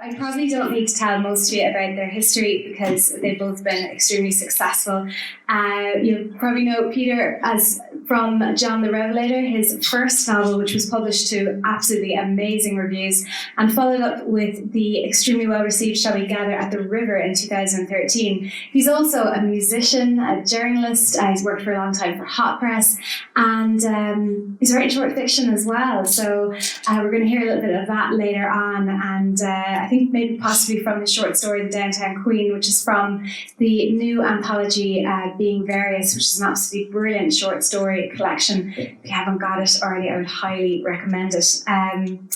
I probably don't need to tell most of you about their history because they've both been extremely successful. You probably know Peter as from John the Revelator, his first novel, which was published to absolutely amazing reviews, and followed up with the extremely well-received Shall We Gather at the River in 2013. He's also a musician, a journalist. He's worked for a long time for Hot Press, and he's writing short fiction as well. So we're going to hear a little bit of that later on, and I think maybe possibly from his short story, The Downtown Queen, which is from the new anthology, Being Various, which is an absolutely brilliant short story collection. If you haven't got it already, I would highly recommend it. And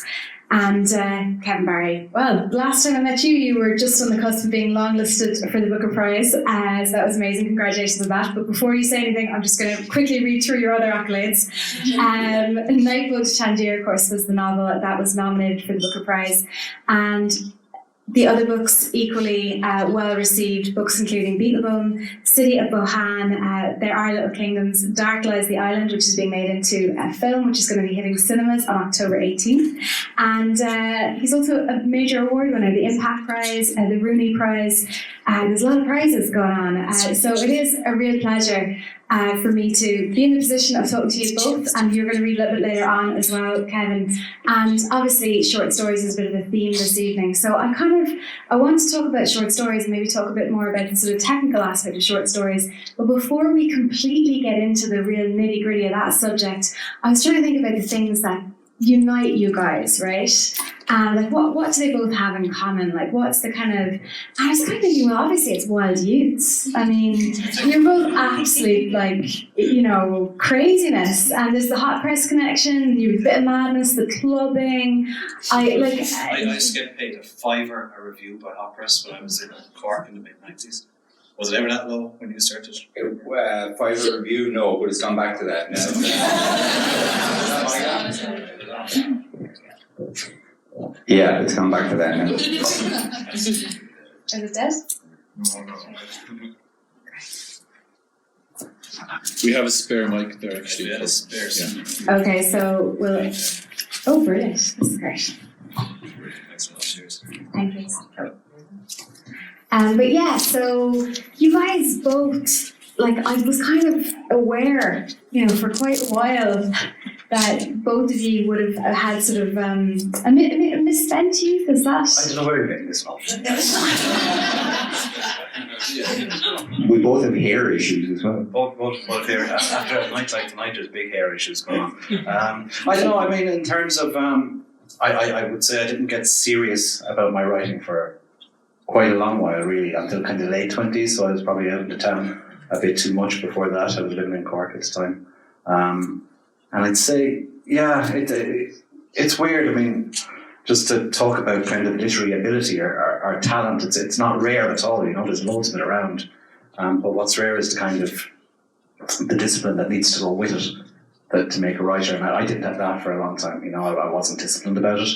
Kevin Barry, well, last time I met you, you were just on the cusp of being longlisted for the Booker Prize, so that was amazing. Congratulations on that. But before you say anything, I'm just going to quickly read through your other accolades. Nightboat to Tangier, of course, was the novel that was nominated for the Booker Prize, and the other books equally well-received, books including Beatlebone, City of Bohane, There Are Little Kingdoms, Dark Lies the Island, which is being made into a film, which is going to be hitting cinemas on October 18th. And he's also a major award winner, the IMPAC Prize, the Rooney Prize, and there's a lot of prizes going on. So it is a real pleasure for me to be in the position of talking to you both, and you're going to read a little bit later on as well, Kevin. And obviously short stories is a bit of a theme this evening, so I want to talk about short stories and maybe talk a bit more about the sort of technical aspect of short stories. But before we completely get into the real nitty gritty of that subject, I was trying to think about the things that unite you guys, right? Like what do they both have in common? Like what's the kind of, I was kind of thinking, well, obviously it's wild youths. I mean, you're both absolute, like, you know, craziness, and there's the Hot Press connection, you have a bit of madness, the clubbing. I used to get paid a $5 a review by Hot Press when I was in Cork in the mid-90s. Was it ever that low when you started? $5 review, no, but it's gone back to that now. Yeah, it's gone back to that now. Is it dead? We have a spare mic there, actually. We had a spare. Okay, so we'll. Oh, brilliant! This is great. Thanks a lot. Cheers. Thank you. But yeah, so you guys both, like, I was kind of aware, you know, for quite a while that both of you would have had sort of a misspent youth, is that? I don't know where you're getting this from. We both have hair issues as well. Both hair. After a night like tonight, there's big hair issues going on. I don't know, I mean, in terms of, I would say I didn't get serious about my writing for quite a long while, really, until kind of late 20s, so I was probably out of the town a bit too much before that. I was living in Cork at the time. And I'd say, yeah, it's weird. I mean, just to talk about kind of literary ability or talent, it's not rare at all, you know, there's loads of it around. But what's rare is the kind of the discipline that needs to go with it to make a writer. And I didn't have that for a long time, you know, I wasn't disciplined about it.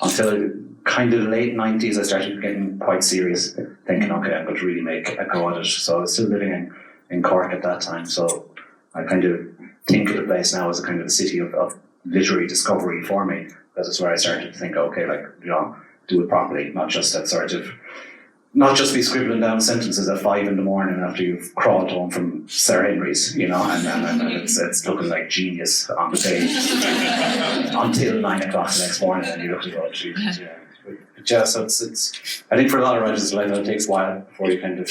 Until kind of the late 90s, I started getting quite serious, thinking, okay, I'm going to really make a go at it. So I was still living in Cork at that time, so I kind of think of the place now as a kind of a city of literary discovery for me. That's where I started to think, okay, like, you know, do it properly, not just be scribbling down sentences at 5 a.m. after you've crawled home from Sir Henry's, you know, and it's looking like genius on the page until 9 o'clock the next morning, and you look at it, oh, Jesus, yeah. But yeah, so it's, I think for a lot of writers, it takes a while before you kind of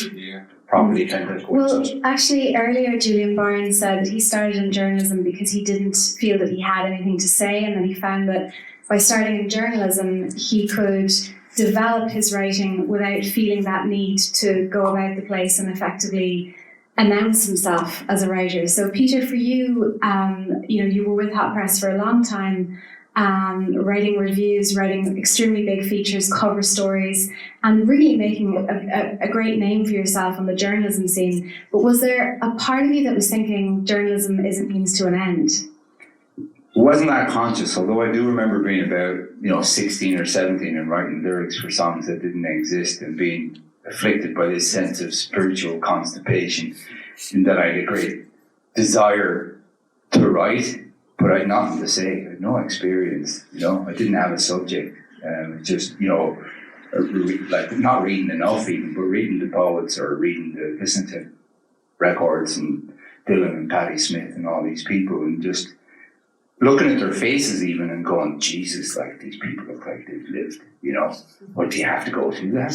properly kind of go Well, into it. actually, earlier Julian Barnes said that he started in journalism because he didn't feel that he had anything to say, and then he found that by starting in journalism, he could develop his writing without feeling that need to go about the place and effectively announce himself as a writer. So, Peter, for you, you know, you were with Hot Press for a long time, writing reviews, writing extremely big features, cover stories, and really making a great name for yourself on the journalism scene. But was there a part of you that was thinking journalism isn't means to an end? It wasn't that conscious, although I do remember being about 16 or 17 and writing lyrics for songs that didn't exist and being afflicted by this sense of spiritual constipation, in that I had a great desire to write, but I had nothing to say. I had no experience, I didn't have a subject. like not reading enough even, but reading the poets or listening to records and Dylan and Patti Smith and all these people, and just looking at their faces even and going, Jesus, like these people look like they've lived, you know. What do you have to go through that?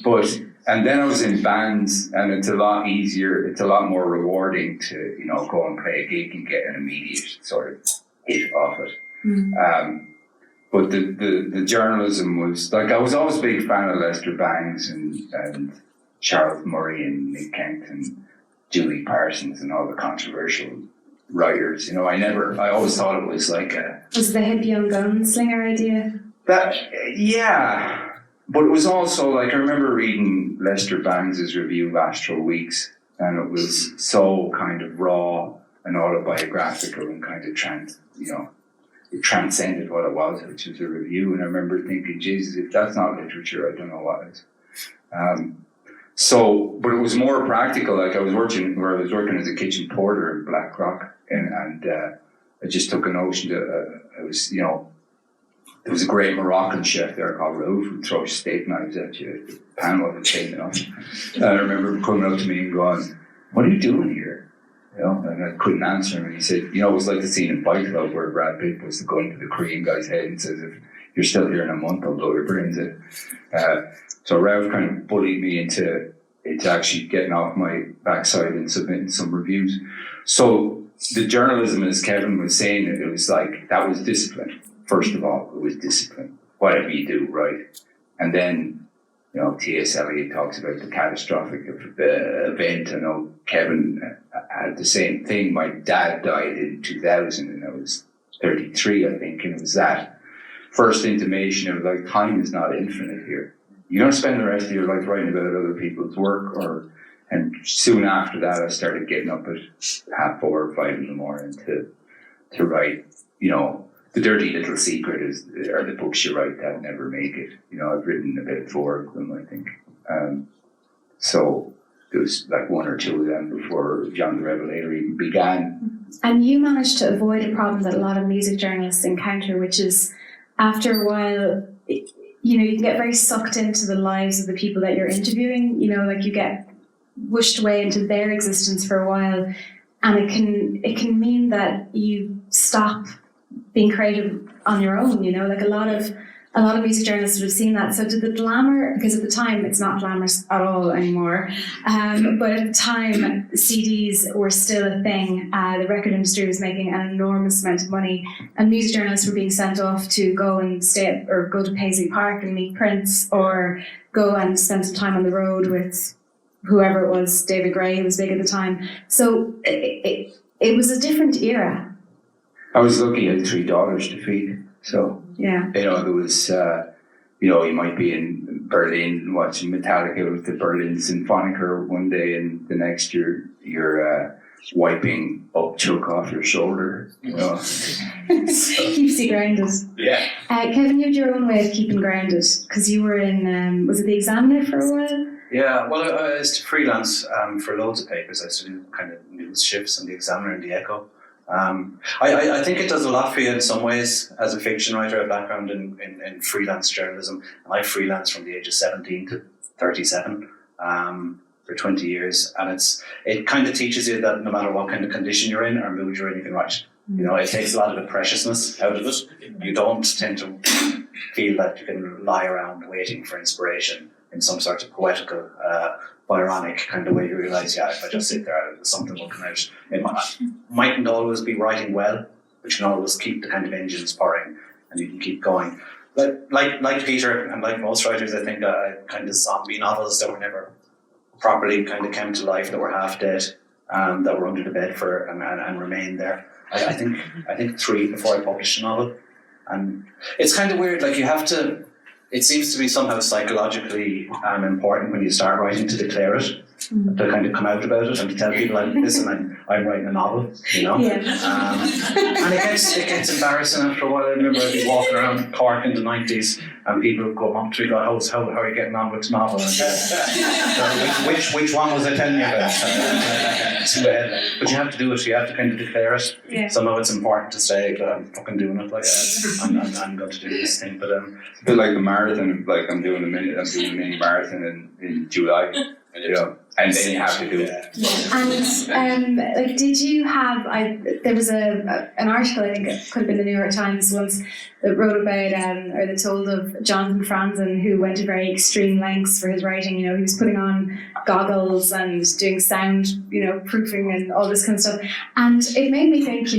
Like, and then I was in bands, and it's a lot easier, it's a lot more rewarding to, you know, go and play a gig and get an immediate sort of hit off it. But the journalism was, like, I was always a big fan of Lester Bangs and Charles Murray and Nick Kent and Julie Parsons and all the controversial writers. You know, I always thought it was like Was the hip young gunslinger idea? Yeah. But it was also like, I remember reading Lester Bangs' review of Astral Weeks, and it was so kind of raw and autobiographical and kind of it transcended what it was, which was a review. And I remember thinking, Jesus, if that's not literature, I don't know what is. But it was more practical. Like I was working as a kitchen porter in Blackrock, and I just took a notion that there was a great Moroccan chef there called Raouf who throws steak knives at you. The pan wasn't chained enough. And I remember him coming up to me and going, "What are you doing here?" You know, and I couldn't answer him. And he said, "You know, it was like the scene in Fight Club where Brad Pitt puts the gun to the Korean guy's head and says, if you're still here in a month, I'll blow your brains out." So Raouf kind of bullied me into actually getting off my backside and submitting some reviews. So the journalism, as Kevin was saying, it was like, that was discipline. First of all, it was discipline. Whatever you do, right? And then, you know, T.S. Eliot talks about the catastrophic event. I know Kevin had the same thing. My dad died in 2000 and I was 33, I think, and it was that first intimation of like, time is not infinite here. You don't spend the rest of your life writing about other people's work, and soon after that I started getting up at 4:30 or 5 in the morning to write. You know, the dirty little secret are the books you write that never make it. You know, I've written about 4 of them, I think. So there was like 1 or 2 of them before John the Revelator even began. And you managed to avoid a problem that a lot of music journalists encounter, which is after a while, you know, you can get very sucked into the lives of the people that you're interviewing. You know, like you get whooshed away into their existence for a while, and it can mean that you stop being creative on your own. You know, like a lot of music journalists would have seen that. So did the glamour, because at the time it's not glamorous at all anymore, but at the time CDs were still a thing. The record industry was making an enormous amount of money, and music journalists were being sent off to go and go to Paisley Park and meet Prince, or go and spend some time on the road with whoever it was, David Gray, who was big at the time. So it was a different era. I was lucky I had 3 daughters to feed, so yeah. You know, there was, you know, you might be in Berlin watching Metallica with the Berlin Symphoniker one day, and the next you're wiping up choke off your shoulder, you know. Keeps you grounded. Yeah. Kevin, you had your own way of keeping grounded, because you were in, was it the Examiner for a while? Yeah, well, I used to freelance for loads of papers. I used to do kind of news shifts on the Examiner and the Echo. I think it does a lot for you in some ways as a fiction writer, a background in freelance journalism. And I freelanced from the age of 17 to 37 for 20 years. And it kind of teaches you that no matter what kind of condition you're in or mood you're in, you can write. You know, it takes a lot of the preciousness out of it. You don't tend to feel that you can lie around waiting for inspiration in some sort of poetical, Byronic kind of way. You realise, yeah, if I just sit there, something will come out. It mightn't always be writing well, but you can always keep the kind of engines purring and you can keep going. Like Peter and like most writers, I think kind of zombie novels that were never properly kind of came to life, that were half dead, that were under the bed for and remained there. I think 3 before I published a novel. And it's kind of weird, like you have to, it seems to be somehow psychologically important when you start writing to declare it, to kind of come out about it and to tell people, listen, I'm writing a novel, Yeah. And it gets embarrassing after a while. I remember I'd be walking around Cork in the 90s and people would come up to me, go, how are you getting on with the novel? And which one was I telling you about? But you have to do it, you have to kind of declare it. Yeah. Somehow it's important to say, I'm fucking doing it, like I'm going to do this thing. But it's a bit like the marathon, like I'm doing a mini marathon in July, and then you have to do it. And like, did you have? There was an article, I think it could have been the New York Times once, that wrote about or that told of Jonathan Franzen, who went to very extreme lengths for his writing. He was putting on goggles and doing sound, proofing and all this kind of stuff. And it made me think,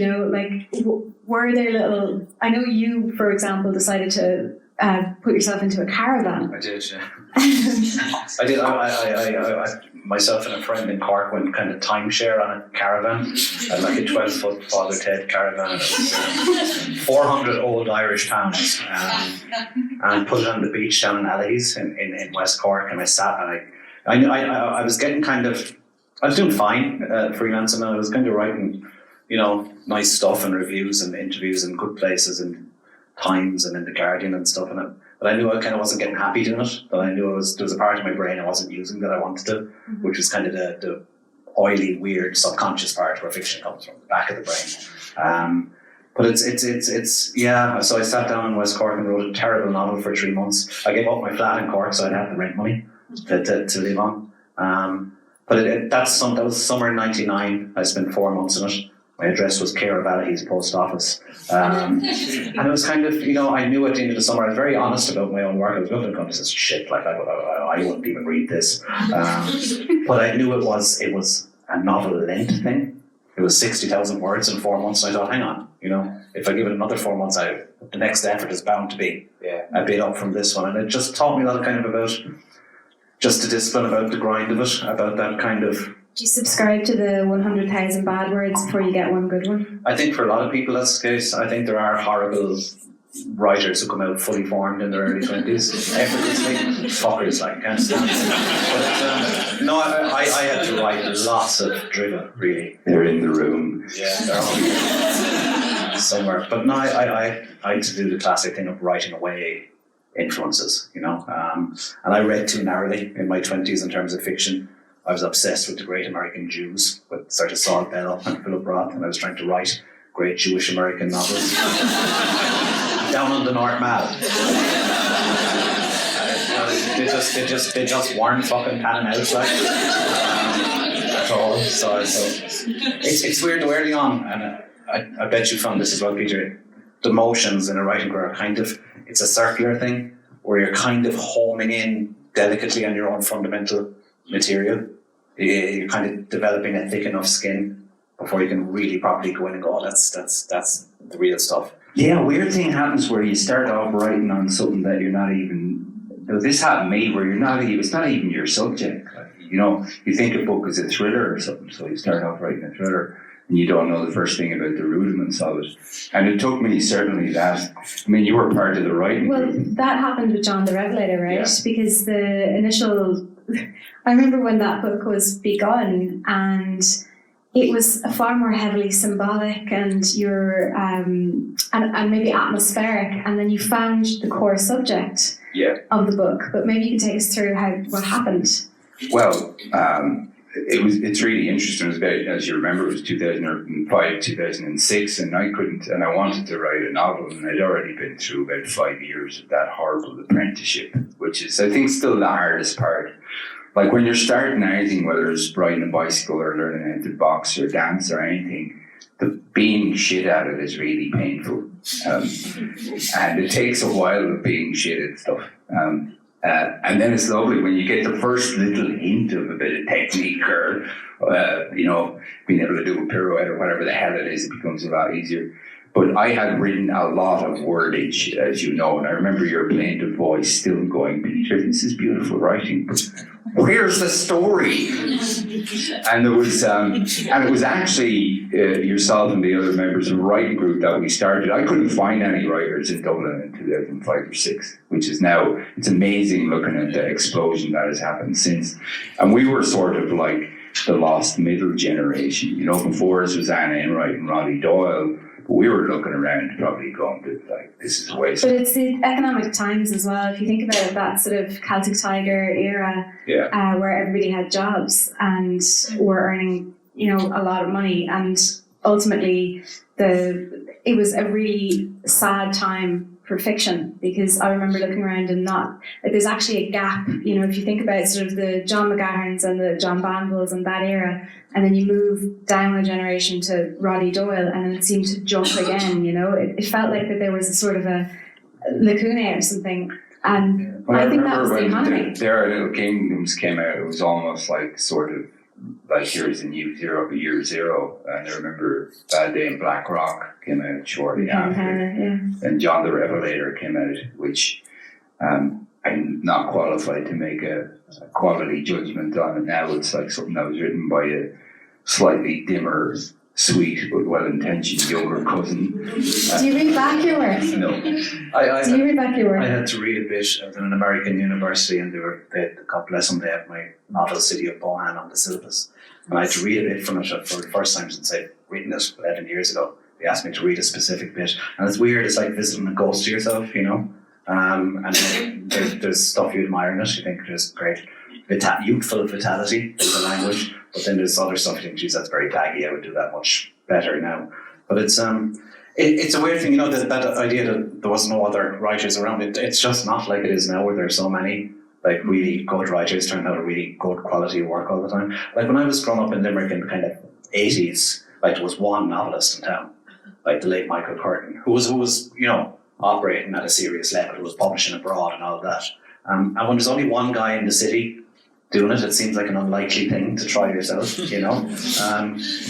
were there little? I know you, for example, decided to put yourself into a caravan. I did, yeah. I did. I myself and a friend in Cork went kind of timeshare on a caravan, and like a 12-foot Father Ted caravan. It was 400 old Irish pounds, and put it on the beach down in Allays in West Cork. And I sat and I was getting I was doing fine freelancing, and I was kind of writing, nice stuff and reviews and interviews in good places and Times and in the Guardian and stuff in it. But I knew I kind of wasn't getting happy doing it. But I knew there was a part of my brain I wasn't using that I wanted to, which was kind of the oily, weird, subconscious part where fiction comes from, the back of the brain. But it's yeah. So I sat down in West Cork and wrote a terrible novel for 3 months. I gave up my flat in Cork so I'd have the rent money to live on. But that was summer '99. I spent 4 months in it. My address was Care of Allahy's post office. And it was kind of, I knew at the end of the summer, I was very honest about my own work. I was looking at it and this is shit, like I wouldn't even read this. But I knew it was a novel length thing. It was 60,000 words in 4 months. And I thought, hang on, if I give it another 4 months, the next effort is bound to be a bit up from this one. And it just taught me a lot kind of about just the discipline, about the grind of it, about that kind of. Do you subscribe to the 100,000 bad words before you get one good one? I think for a lot of people that's the case. I think there are horrible writers who come out fully formed in their early 20s, effortlessly. Fuckers, can't stand it. But no, I had to write lots of drivel, really. They're in the room. Yeah, they're all somewhere. But no, I had to do the classic thing of writing away influences, and I read too narrowly in my 20s in terms of fiction. I was obsessed with the great American Jews, with sort of Saul Bell and Philip Roth, and I was trying to write great Jewish American novels. Down on the North Mall. They just weren't fucking panning out at all. So it's weird early on, and I bet you found this as well, Peter. The motions in a writing career are it's a circular thing where you're kind of homing in delicately on your own fundamental material. You're kind of developing a thick enough skin before you can really properly go in and go, that's the real stuff. Yeah, a weird thing happens where you start off writing on something that you're not even. This happened to me where it's not even your subject. You think a book is a thriller or something, so you start off writing a thriller and you don't know the first thing about the rudiments of it. And it took me certainly that. You were part of the writing group. Well, that happened with John the Revelator, right? Yeah. Because the initial. I remember when that book was begun, and it was far more heavily symbolic and and maybe atmospheric, and then you found the core subject of the book. But maybe you can take us through what happened. Well, it's really interesting. It was about, as you remember, it was 2005, 2006, and I wanted to write a novel, and I'd already been through about 5 years of that horrible apprenticeship, which is, I think, still the hardest part. Like when you're starting anything, whether it's riding a bicycle or learning how to box or dance or anything, the being shit at it is really painful. And it takes a while of being shit at stuff. And then it's lovely when you get the first little hint of a bit of technique or, being able to do a pirouette or whatever the hell it is, it becomes a lot easier. But I had written a lot of wordage, as you know, and I remember your plaintive voice still going, Peter, this is beautiful writing, but where's the story? And it was actually yourself and the other members of the writing group that we started. I couldn't find any writers in Dublin in 2005 or 6, which is now, it's amazing looking at the explosion that has happened since. And we were sort of like the lost middle generation. You know, before us was Anna Enright and Roddy Doyle, but we were looking around probably going to, like, this is a waste. But it's the economic times as well. If you think about it, that sort of Celtic Tiger era, where everybody had jobs and were earning, you know, a lot of money, and ultimately it was a really sad time for fiction, because I remember looking around and there's actually a gap, you know, if you think about sort of the John McGahern's and the John Banvilles and that era, and then you move down a generation to Roddy Doyle, and then it seemed to jump again, you know, it felt like that there was a sort of a lacuna or something, and I think that was the economy. There Are Little Kingdoms came out, it was almost like sort of like here's a new year zero, and I remember Bad Day in Black Rock came out shortly after, and John the Revelator came out, which I'm not qualified to make a quality judgment on it now. It's like something that was written by a slightly dimmer, sweet but well-intentioned younger cousin. Do you read back your work? No. Do you read back your work? I had to read a bit. I was in an American university, and God bless them, they had my novel City of Bohane on the syllabus. And I had to read a bit from it for the first time since I'd written it 11 years ago. They asked me to read a specific bit. And it's weird, it's like visiting a ghost to yourself, you know? And there's stuff you admire in it. You think there's great youthful vitality in the language, but then there's other stuff you think, geez, that's very taggy, I would do that much better now. But it's a weird thing, you know, that idea that there was no other writers around it. It's just not like it is now, where there's so many like really good writers turn out a really good quality work all the time. Like when I was growing up in Limerick in the kind of 80s, like there was one novelist in town, like the late Michael Curtin, who was you know, operating at a serious level, who was publishing abroad and all of that. And when there's only one guy in the city doing it, it seems like an unlikely thing to try yourself, you know.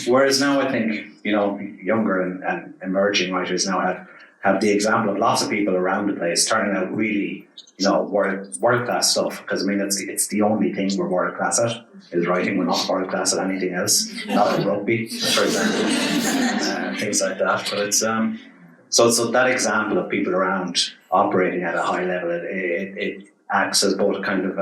Whereas now I think, you know, younger and emerging writers now have the example of lots of people around the place turning out really, you know, world class stuff. Because I mean, it's the only thing we're world class at is writing. We're not world class at anything else, not at rugby, for example, things like that. But it's so that example of people around operating at a high level, it acts as both a kind of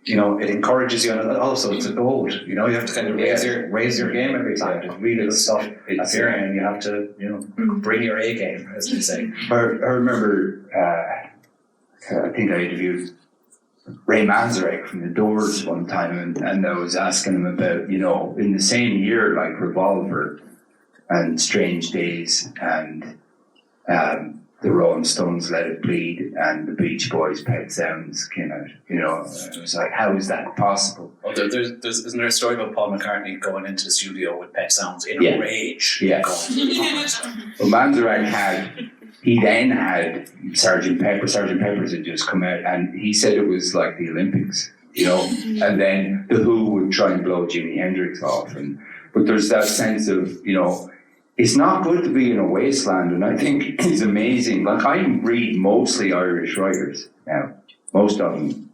you know, it encourages you, and also it's a gold. You know, you have to kind of raise your game every time. To read the stuff that's here, and you have to, you know, bring your A game, as they say. I remember, I think I interviewed Ray Manzarek from The Doors one time, and I was asking him about, you know, in the same year, like Revolver and Strange Days and the Rolling Stones' Let It Bleed and the Beach Boys' Pet Sounds came out. You know, it was like, how is that possible? Oh, isn't there a story about Paul McCartney going into the studio with Pet Sounds in a rage? Yeah. Well, Manzarek he then had Sgt. Pepper's had just come out, and he said it was like the Olympics, you know, and then The Who would try and blow Jimi Hendrix off, but there's that sense of, you know, it's not good to be in a wasteland, and I think it's amazing. Like, I read mostly Irish writers now, most of them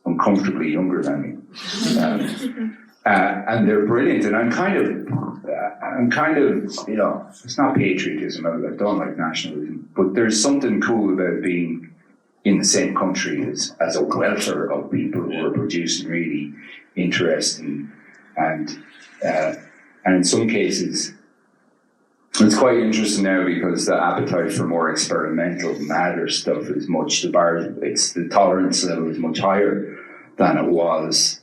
uncomfortably younger than me, and they're brilliant. And I'm kind of, you know, it's not patriotism. I don't like nationalism, but there's something cool about being in the same country as a welter of people who are producing really interesting and in some cases. It's quite interesting now because the appetite for more experimental, madder stuff is much, the tolerance level is much higher than it was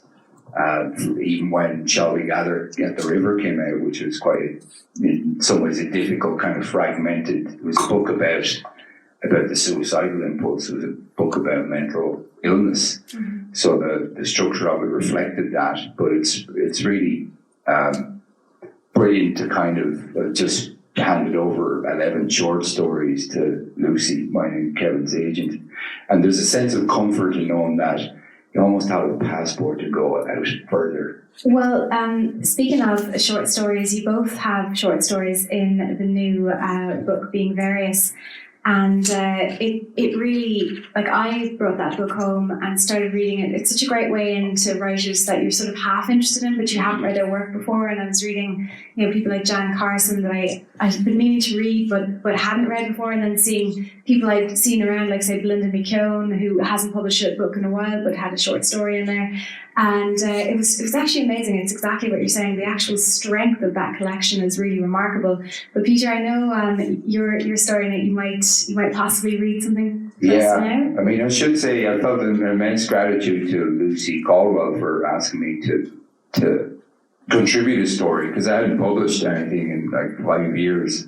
even when Shall We Gather, Get the River came out, which was quite, in some ways, a difficult kind of fragmented. It was a book about the suicidal impulse. It was a book about mental illness. Mm-hmm. So the structure of it reflected that, but it's really brilliant to kind of just handed over 11 short stories to Lucy, mine and Kevin's agent. And there's a sense of comfort in knowing that you almost have a passport to go out further. Well, speaking of short stories, you both have short stories in the new book, Being Various. And it really, like, I brought that book home and started reading it. It's such a great way into writers that you're sort of half interested in, but you haven't read their work before. And I was reading, people like Jan Carson that I've been meaning to read, but hadn't read before, and then seeing people I'd seen around, like, say, Belinda McKeown, who hasn't published a book in a while, but had a short story in there. And it was actually amazing. It's exactly what you're saying. The actual strength of that collection is really remarkable. But Peter, I know your story in it, you might possibly read something for us now. I mean, I should say I felt an immense gratitude to Lucy Caldwell for asking me to contribute a story, because I hadn't published anything in like 5 years.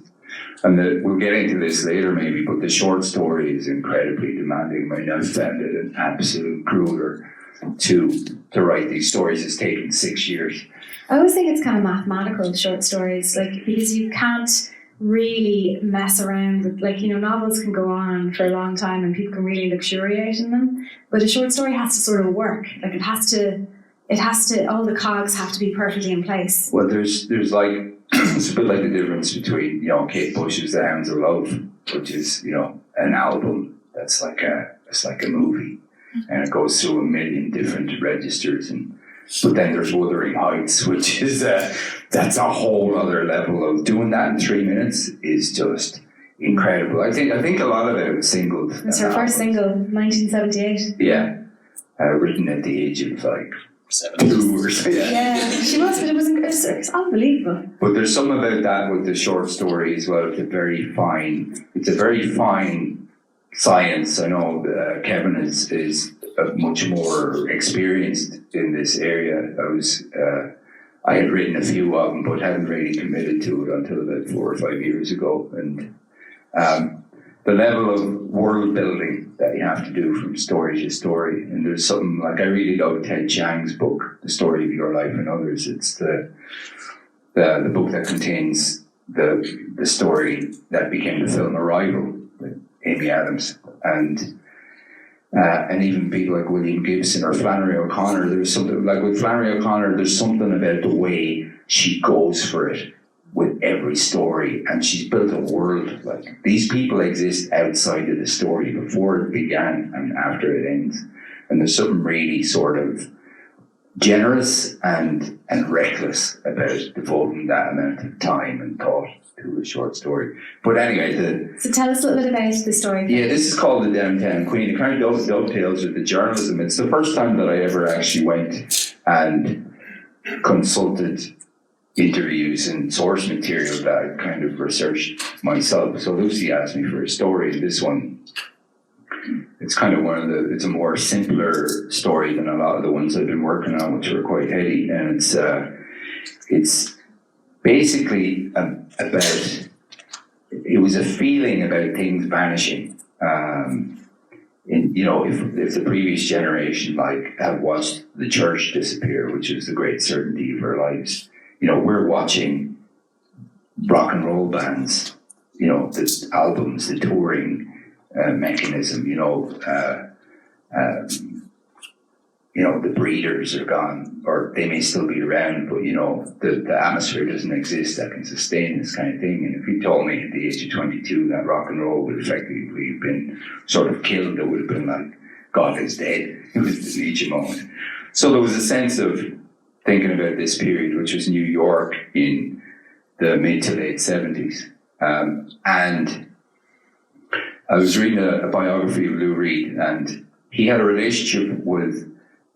And we'll get into this later maybe, but the short story is incredibly demanding. I mean, I've found it an absolute grueler to write these stories. It's taken 6 years. I always think it's kind of mathematical, short stories, like, because you can't really mess around with, like, novels can go on for a long time and people can really luxuriate in them, but a short story has to sort of work. Like, it has to, all the cogs have to be perfectly in place. Well, there's like, it's a bit like the difference between, Kate Bush's The Hounds of Love, which is, an album that's like a movie, and it goes through a million different registers, but then there's Wuthering Heights, which is that's a whole other level of doing that in 3 minutes is just incredible. I think a lot of it was singled. It's her first single, 1978. Yeah, written at the age of like 72 or something. Yeah, she was, but it was unbelievable. But there's something about that with the short story as well. It's a very fine science. I know Kevin is much more experienced in this area. I had written a few of them, but hadn't really committed to it until about 4 or 5 years ago. And the level of world building that you have to do from story to story. And there's something like, I really love Ted Chiang's book, The Story of Your Life and Others. It's the book that contains the story that became the film Arrival with Amy Adams. And even people like William Gibson or Flannery O'Connor, there's something like with Flannery O'Connor, there's something about the way she goes for it with every story, and she's built a world. Like, these people exist outside of the story before it began and after it ends, and there's something really sort of generous and reckless about devoting that amount of time and thought to a short story. But anyway, so tell us a little bit about the story. Yeah, this is called The Downtown Queen. It kind of dovetails with the journalism. It's the first time that I ever actually went and consulted interviews and source material that I kind of researched myself. So Lucy asked me for a story, and this one, it's kind of it's a more simpler story than a lot of the ones I've been working on, which were quite heady. And it's basically about, it was a feeling about things vanishing. If the previous generation have watched the church disappear, which was the great certainty of our lives, we're watching rock and roll bands, the albums, the touring mechanism, the Breeders are gone, or they may still be around, but the atmosphere doesn't exist that can sustain this kind of thing. And if you told me at the age of 22 that rock and roll would effectively have been sort of killed, it would have been like, God is dead. It was the Nietzsche moment. So there was a sense of thinking about this period, which was New York in the mid to late 70s. And I was reading a biography of Lou Reed, and he had a relationship with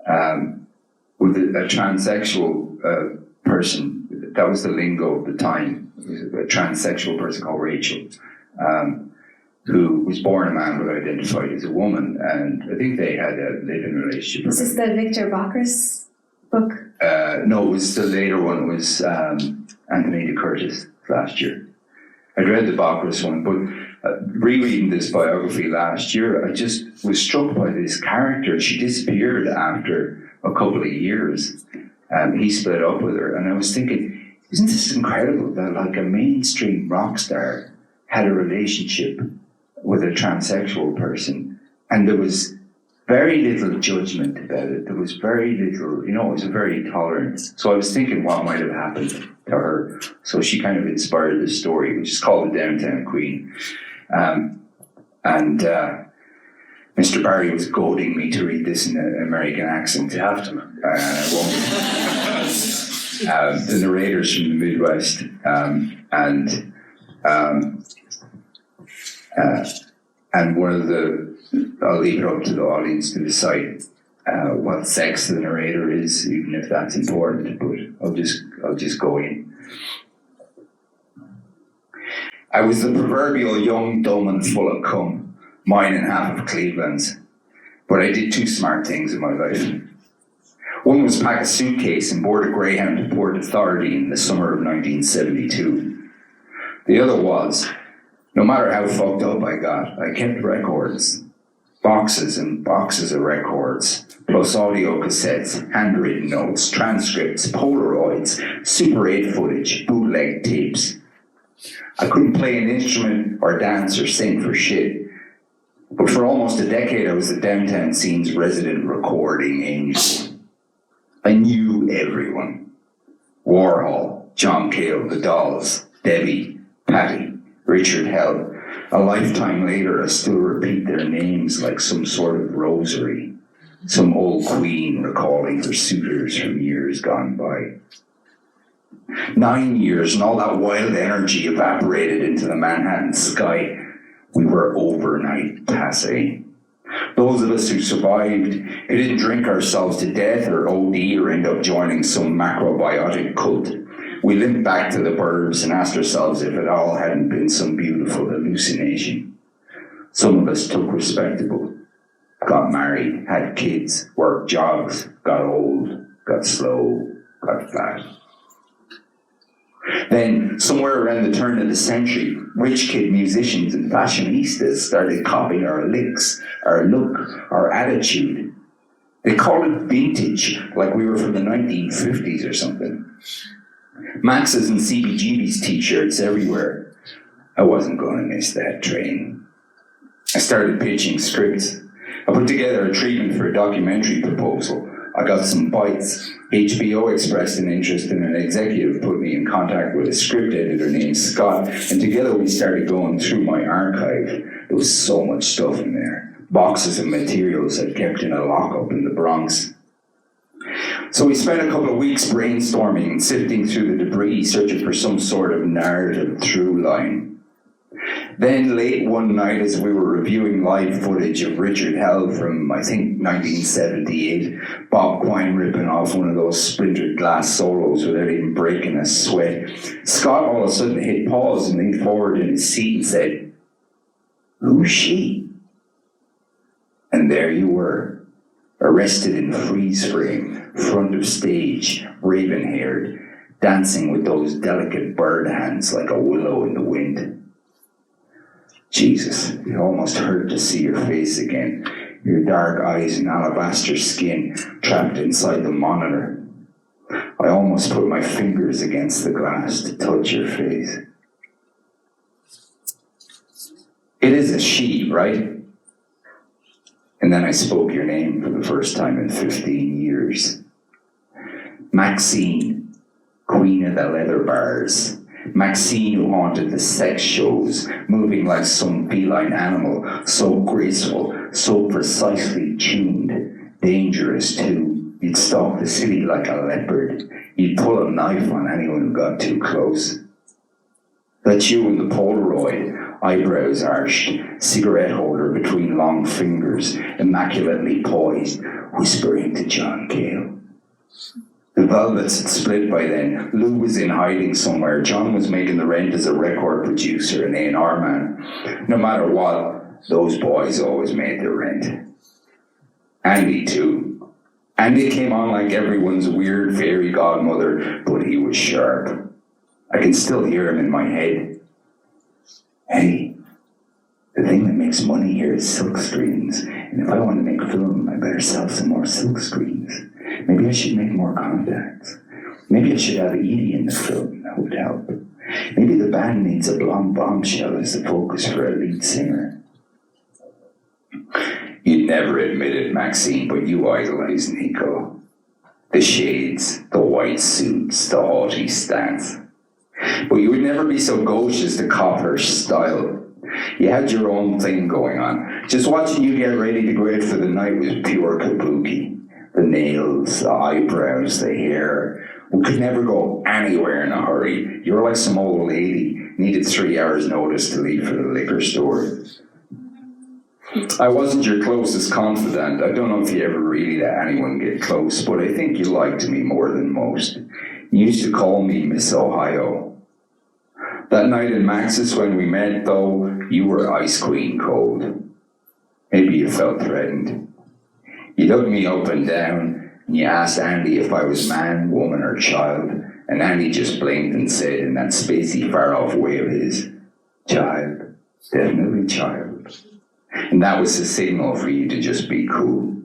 a transsexual person. That was the lingo of the time. It was a transsexual person called Rachel, who was born a man but identified as a woman. And I think they had a live-in relationship. Is this the Victor Bacchus book? No, it was the later one. It was Anthony de Curtis last year. I'd read the Bacchus one, but rereading this biography last year, I just was struck by this character. She disappeared after a couple of years. He split up with her, and I was thinking, isn't this incredible that like a mainstream rock star had a relationship with a transsexual person, and there was very little judgment about it. There was very little, it was very tolerant. So I was thinking what might have happened to her. So she kind of inspired this story, which is called The Downtown Queen. And Mr. Barry was goading me to read this in an American accent. You have to, man. I won't. The narrator's from the Midwest, and one of the, I'll leave it up to the audience to decide what sex the narrator is, even if that's important, but I'll just go in. I was the proverbial young, dumb and full of cum, mine and half of Cleveland's, but I did two smart things in my life. One was pack a suitcase and board a Greyhound to Port Authority in the summer of 1972. The other was, no matter how fucked up I got, I kept records. Boxes and boxes of records, plus audio cassettes, handwritten notes, transcripts, Polaroids, Super 8 footage, bootleg tapes. I couldn't play an instrument or dance or sing for shit. But for almost a decade I was the downtown scene's resident recording angel. I knew everyone. Warhol, John Cale, the Dolls, Debbie, Patty, Richard Hell. A lifetime later I still repeat their names like some sort of rosary. Some old queen recalling her suitors from years gone by. 9 years and all that wild energy evaporated into the Manhattan sky. We were overnight passé. Those of us who survived, who didn't drink ourselves to death or OD or end up joining some macrobiotic cult, we limped back to the burbs and asked ourselves if it all hadn't been some beautiful hallucination. Some of us took respectable, got married, had kids, worked jobs, got old, got slow, got fat. Then, somewhere around the turn of the century, rich kid musicians and fashionistas started copying our licks, our look, our attitude. They called it vintage, like we were from the 1950s or something. Max's and CBGB's t-shirts everywhere. I wasn't going to miss that train. I started pitching scripts. I put together a treatment for a documentary proposal. I got some bites. HBO expressed an interest and an executive put me in contact with a script editor named Scott, and together we started going through my archive. There was so much stuff in there. Boxes of materials I'd kept in a lockup in the Bronx. So we spent a couple of weeks brainstorming and sifting through the debris, searching for some sort of narrative through line. Then late one night as we were reviewing live footage of Richard Hell from, I think, 1978, Bob Quine ripping off one of those splintered glass solos without even breaking a sweat, Scott all of a sudden hit pause and leaned forward in his seat and said, "Who's she?" And there you were, arrested in freeze frame, front of stage, raven-haired, dancing with those delicate bird hands like a willow in the wind. Jesus, it almost hurt to see your face again, your dark eyes and alabaster skin trapped inside the monitor. I almost put my fingers against the glass to touch your face. It is a she, right? And then I spoke your name for the first time in 15 years. Maxine, queen of the leather bars. Maxine who haunted the sex shows, moving like some feline animal, so graceful, so precisely tuned, dangerous too. You'd stalk the city like a leopard. You'd pull a knife on anyone who got too close. That's you in the Polaroid, eyebrows arched, cigarette holder between long fingers, immaculately poised, whispering to John Cale. The Velvets had split by then. Lou was in hiding somewhere. John was making the rent as a record producer and A&R man. No matter what, those boys always made their rent. Andy too. Andy came on like everyone's weird fairy godmother, but he was sharp. I can still hear him in my head. Hey, the thing that makes money here is silk screens. And if I want to make a film, I better sell some more silk screens. Maybe I should make more contacts. Maybe I should have Edie in the film. That would help. Maybe the band needs a blonde bombshell as the focus for a lead singer. You'd never admit it, Maxine, but you idolize Nico. The shades, the white suits, the haughty stance. But you would never be so gauche as to cop her style. You had your own thing going on. Just watching you get ready to go out for the night was pure kabuki. The nails, the eyebrows, the hair. We could never go anywhere in a hurry. You were like some old lady, needed 3 hours notice to leave for the liquor store. I wasn't your closest confidant. I don't know if you ever really let anyone get close, but I think you liked me more than most. You used to call me Miss Ohio. That night in Max's when we met, though, you were ice queen cold. Maybe you felt threatened. You looked me up and down, and you asked Andy if I was man, woman, or child, and Andy just blinked and said in that spacey, far-off way of his, child, definitely child. And that was the signal for you to just be cool.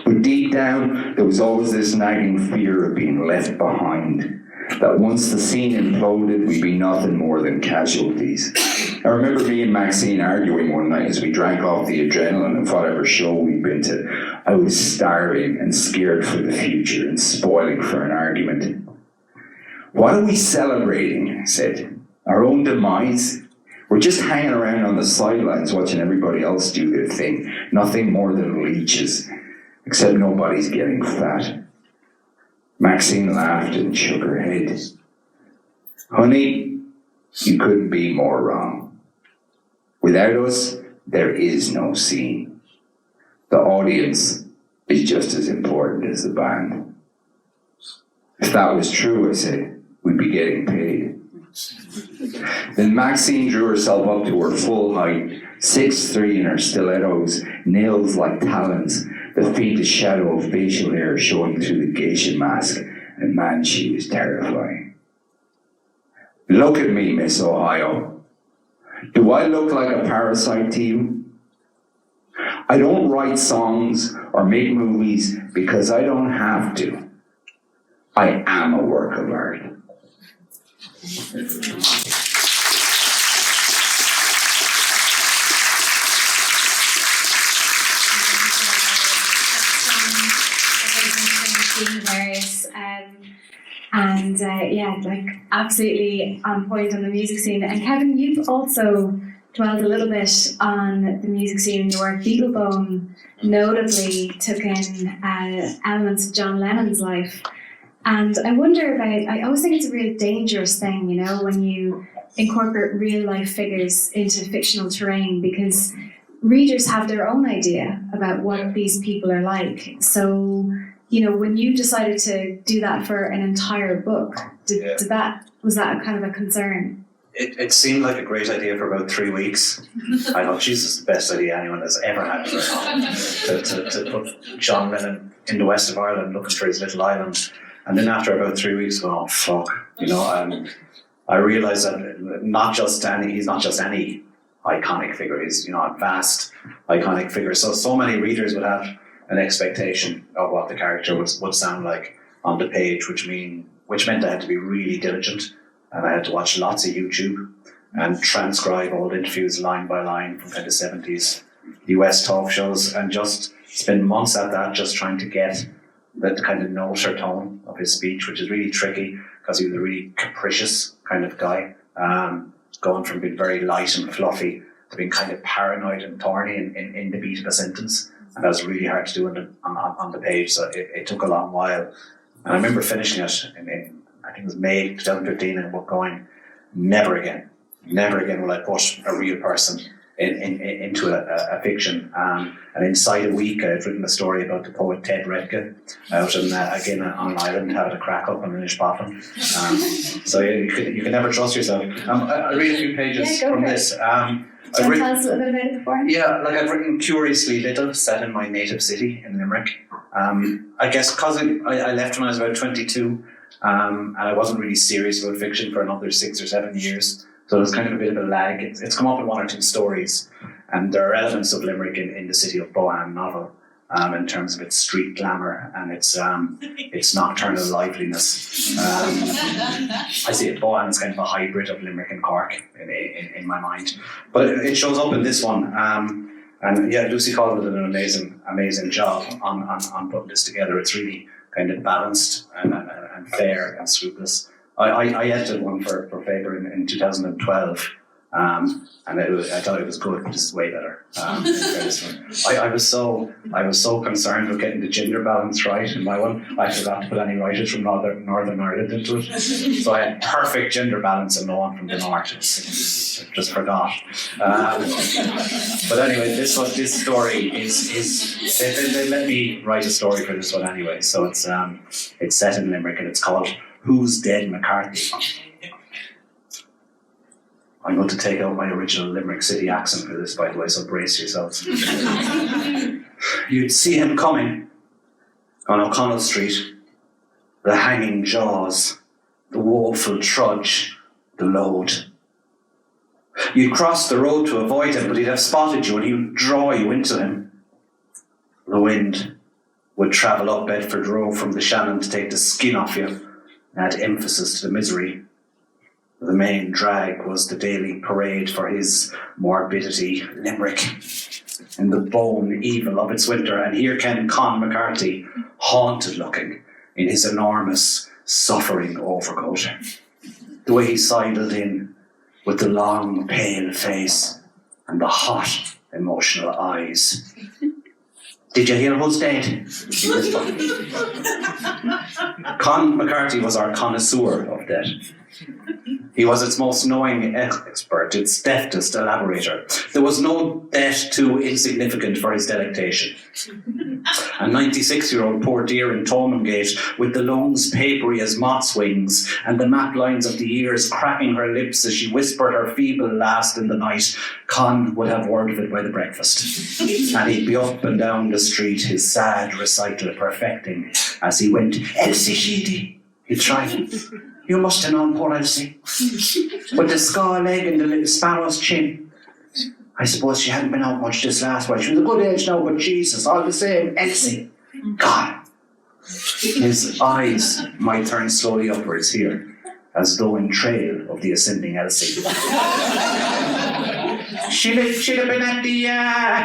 But deep down, there was always this nagging fear of being left behind, that once the scene imploded, we'd be nothing more than casualties. I remember me and Maxine arguing one night as we drank off the adrenaline of whatever show we'd been to. I was starving and scared for the future and spoiling for an argument. What are we celebrating? I said. Our own demise? We're just hanging around on the sidelines watching everybody else do their thing. Nothing more than leeches, except nobody's getting fat. Maxine laughed and shook her head. Honey, you couldn't be more wrong. Without us, there is no scene. The audience is just as important as the band. If that was true, I said, we'd be getting paid. Then Maxine drew herself up to her full height, 6'3" in her stilettos, nails like talons, the faintest shadow of facial hair showing through the geisha mask, and man, she was terrifying. Look at me, Miss Ohio. Do I look like a parasite to you? I don't write songs or make movies because I don't have to. I am a work of art. Hilarious, and yeah, like absolutely on point on the music scene. And Kevin, you've also dwelled a little bit on the music scene in your work. Beatlebone notably took in elements of John Lennon's life, and I wonder about. I always think it's a real dangerous thing, you know, when you incorporate real life figures into fictional terrain, because readers have their own idea about what these people are like. So, you know, when you decided to do that for an entire book, was that kind of a concern? It seemed like a great idea for about 3 weeks. I thought, Jesus, the best idea anyone has ever had to put John Lennon in the west of Ireland looking for his little island. And then after about 3 weeks, going, oh fuck, you know, I realised that he's not just any iconic figure. He's, you know, a vast iconic figure. So many readers would have an expectation of what the character would sound like on the page, which meant I had to be really diligent, and I had to watch lots of YouTube and transcribe old interviews line by line from kind of 70s US talk shows, and just spend months at that, just trying to get the kind of note or tone of his speech, which is really tricky because he was a really capricious kind of guy, going from being very light and fluffy to being kind of paranoid and thorny in the beat of a sentence. And that was really hard to do on the page, so it took a long while. And I remember finishing it in I think it was May 2015, and going, never again will I put a real person into a fiction. And inside a week, I had written a story about the poet Ted Redke out again on an island, having a crack up on Inishpoppen. So you can never trust yourself. I'll read a few pages from this. Do you want to tell us a little bit about it before? Yeah, like I've written curiously little, set in my native city in Limerick. I guess because I left when I was about 22, and I wasn't really serious about fiction for another 6 or 7 years. So there's kind of a bit of a lag. It's come up in 1 or 2 stories, and there are elements of Limerick in the City of Bohane novel, in terms of its street glamour and its nocturnal liveliness. I see it, Bohane is kind of a hybrid of Limerick and Cork in my mind. But it shows up in this one. And yeah, Lucy Caldwell did an amazing job on putting this together. It's really kind of balanced and fair and scrupulous. I edited one for Faber in 2012, And I thought it was good, but this is way better. I was so concerned with getting the gender balance right in my one. I forgot to put any writers from Northern Ireland into it. So I had perfect gender balance and no one from the north. Just forgot. But anyway, this story is they let me write a story for this one anyway. So it's set in Limerick and it's called Who's Dead McCarthy? I'm going to take out my original Limerick City accent for this, by the way, so brace yourselves. You'd see him coming on O'Connell Street, the hanging jaws, the woeful trudge, the load. You'd cross the road to avoid him, but he'd have spotted you and he'd draw you into him. The wind would travel up Bedford Row from the Shannon to take the skin off you and add emphasis to the misery. The main drag was the daily parade for his morbidity, Limerick, in the bone evil of its winter. And here came Con McCarthy, haunted looking, in his enormous suffering overcoat. The way he sidled in, with the long, pale face and the hot, emotional eyes. Did you hear who's dead? He whispered. Con McCarthy was our connoisseur of death. He was its most knowing expert, its deftest elaborator. There was no death too insignificant for his delectation. A 96-year-old poor dear in Thomangate, with the lungs papery as moth's wings and the map lines of the years cracking her lips as she whispered her feeble last in the night, Con would have word of it by the breakfast. And he'd be up and down the street, his sad recital perfecting as he went, Elsie Sheedy, he'd try. You must have known poor Elsie, with the scar leg and the little sparrow's chin. I suppose she hadn't been out much this last while. She was a good age now, but Jesus, all the same, Elsie. God. His eyes might turn slowly upwards here, as though in trail of the ascending Elsie. She'd have been at